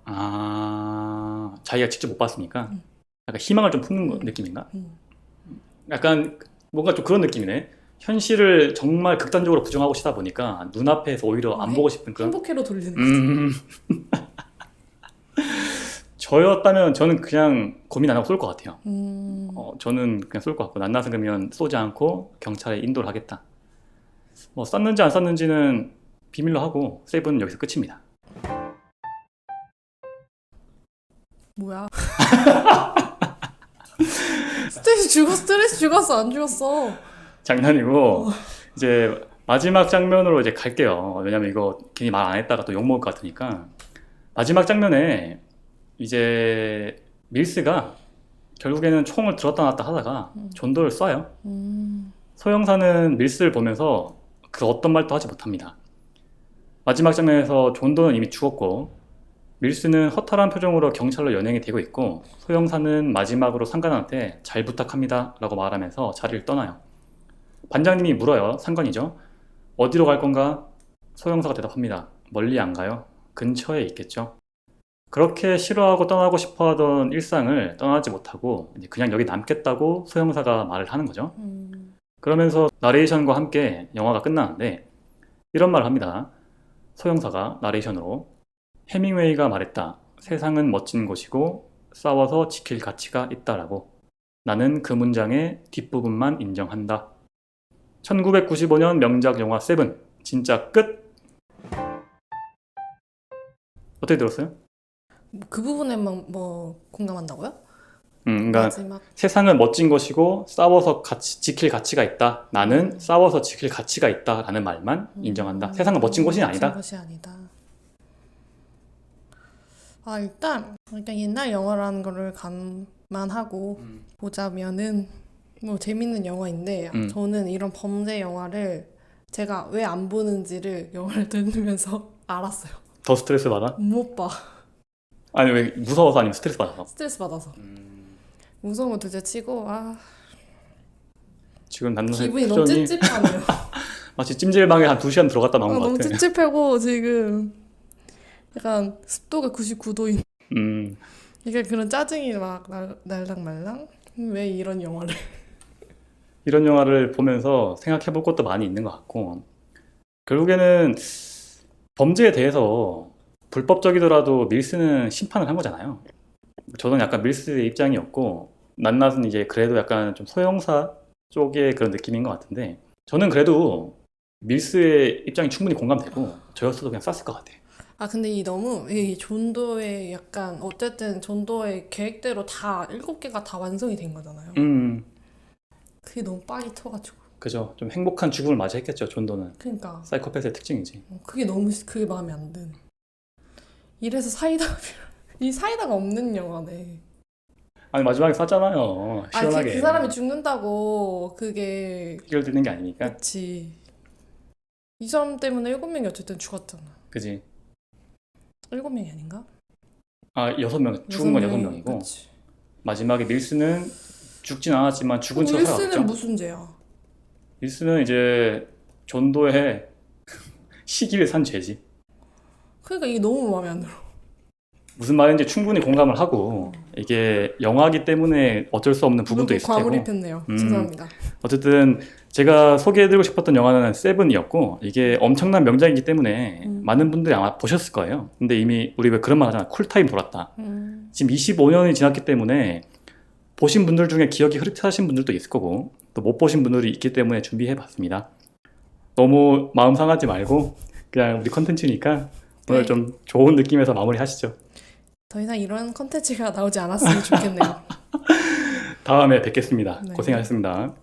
아, 자기가 직접 못 봤으니까 약간 희망을 좀 품는 느낌인가? 약간 뭔가 좀 그런 느낌이네. 현실을 정말 극단적으로 부정하고 싶다 보니까 눈앞에서 오히려 안 보고 싶은 그런. 행복회로 돌리는 거지. 저였다면 저는 그냥 고민 안 하고 쏠 것 같아요. 저는 그냥 쏠 것 같고 낱낱은 그러면 쏘지 않고 경찰에 인도를 하겠다. 뭐 쐈는지 안 쐈는지는 비밀로 하고 세이브는 여기서 끝입니다. 뭐야? 스트레스 죽었어 안 죽었어? 장난이고 이제 마지막 장면으로 이제 갈게요. 왜냐면 이거 괜히 말 안 했다가 또 욕먹을 것 같으니까. 마지막 장면에 이제 밀스가 결국에는 총을 들었다 놨다 하다가 존도를 쏴요. 소형사는 밀스를 보면서 그 어떤 말도 하지 못합니다. 마지막 장면에서 존도는 이미 죽었고 밀스는 허탈한 표정으로 경찰로 연행이 되고 있고 소형사는 마지막으로 상관한테 잘 부탁합니다 라고 말하면서 자리를 떠나요. 반장님이 물어요. 상관이죠. 어디로 갈 건가? 소형사가 대답합니다. 멀리 안 가요. 근처에 있겠죠. 그렇게 싫어하고 떠나고 싶어하던 일상을 떠나지 못하고 이제 그냥 여기 남겠다고 소형사가 말을 하는 거죠. 그러면서 나레이션과 함께 영화가 끝나는데 이런 말을 합니다. 소형사가 나레이션으로 해밍웨이가 말했다. 세상은 멋진 곳이고 싸워서 지킬 가치가 있다라고. 나는 그 문장의 뒷부분만 인정한다. 1995년 명작 영화 세븐. 진짜 끝! 어떻게 들었어요? 그 부분에만 뭐 공감한다고요? 그러니까 마지막 세상은 멋진 것이고 싸워서 지킬 가치가 있다. 나는 싸워서 지킬 가치가 있다라는 말만 인정한다. 세상은 멋진 곳이 아니다. 멋진 곳이 아니다. 일단 옛날 영화라는 거를 감안하고 보자면은 뭐 재밌는 영화인데 저는 이런 범죄 영화를 제가 왜 안 보는지를 영화를 들으면서 알았어요. 더 스트레스 받아? 못 봐. 아니 왜 무서워서 아니면 스트레스 받아서? 스트레스 받아서. 무서운 거 둘째 치고 지금 남자의 기분이 너무 찝찝하네요. 마치 찜질방에 한 2시간 들어갔다 나온 것 너무 같아. 찝찝하고 지금 약간 습도가 99도인 이게 그런 짜증이 막 날랑말랑. 왜 이런 영화를 이런 영화를 보면서 생각해 볼 것도 많이 있는 것 같고 결국에는 범죄에 대해서 불법적이더라도 밀스는 심판을 한 거잖아요. 저는 약간 밀스의 입장이었고 낱낱은 이제 그래도 약간 좀 소형사 쪽의 그런 느낌인 것 같은데 저는 그래도 밀스의 입장이 충분히 공감되고 저였어도 그냥 쐈을 것 같아. 근데 이 존도의 약간 어쨌든 존도의 계획대로 다 7개가 다 완성이 된 거잖아요. 그게 너무 빡이 터가지고. 그죠. 좀 행복한 죽음을 맞이했겠죠. 존도는. 그러니까 사이코패스의 특징이지. 그게 마음에 안 든. 이래서 이 사이다가 없는 영화네. 아니 마지막에 쐈잖아요. 시원하게. 그 사람이 죽는다고 그게 해결되는 게 아니니까. 그치. 이 사람 때문에 7명이 어쨌든 죽었잖아. 그지? 7명이 아닌가? 아, 6명. 죽은 건 6명이고. 그치. 마지막에 밀스는 죽진 않았지만 죽은 채로 윌스는 살아갔죠. 무슨 죄야? 밀스는 이제 존도의 시기를 산 죄지. 그러니까 이게 너무 마음에 안 들어. 무슨 말인지 충분히 공감을 하고 이게 영화기 때문에 어쩔 수 없는 부분도 너무 있을 테고. 과몰입했네요. 죄송합니다. 어쨌든 제가 소개해드리고 싶었던 영화는 세븐이었고 이게 엄청난 명작이기 때문에 많은 분들이 아마 보셨을 거예요. 근데 이미 우리 왜 그런 말 하잖아. 쿨타임 돌았다. 지금 25년이 지났기 때문에 보신 분들 중에 기억이 흐릿하신 분들도 있을 거고 또 못 보신 분들이 있기 때문에 준비해봤습니다. 너무 마음 상하지 말고 그냥 우리 컨텐츠니까 오늘 네. 좀 좋은 느낌에서 마무리하시죠. 더 이상 이런 컨텐츠가 나오지 않았으면 좋겠네요. 다음에 뵙겠습니다. 네. 고생하셨습니다.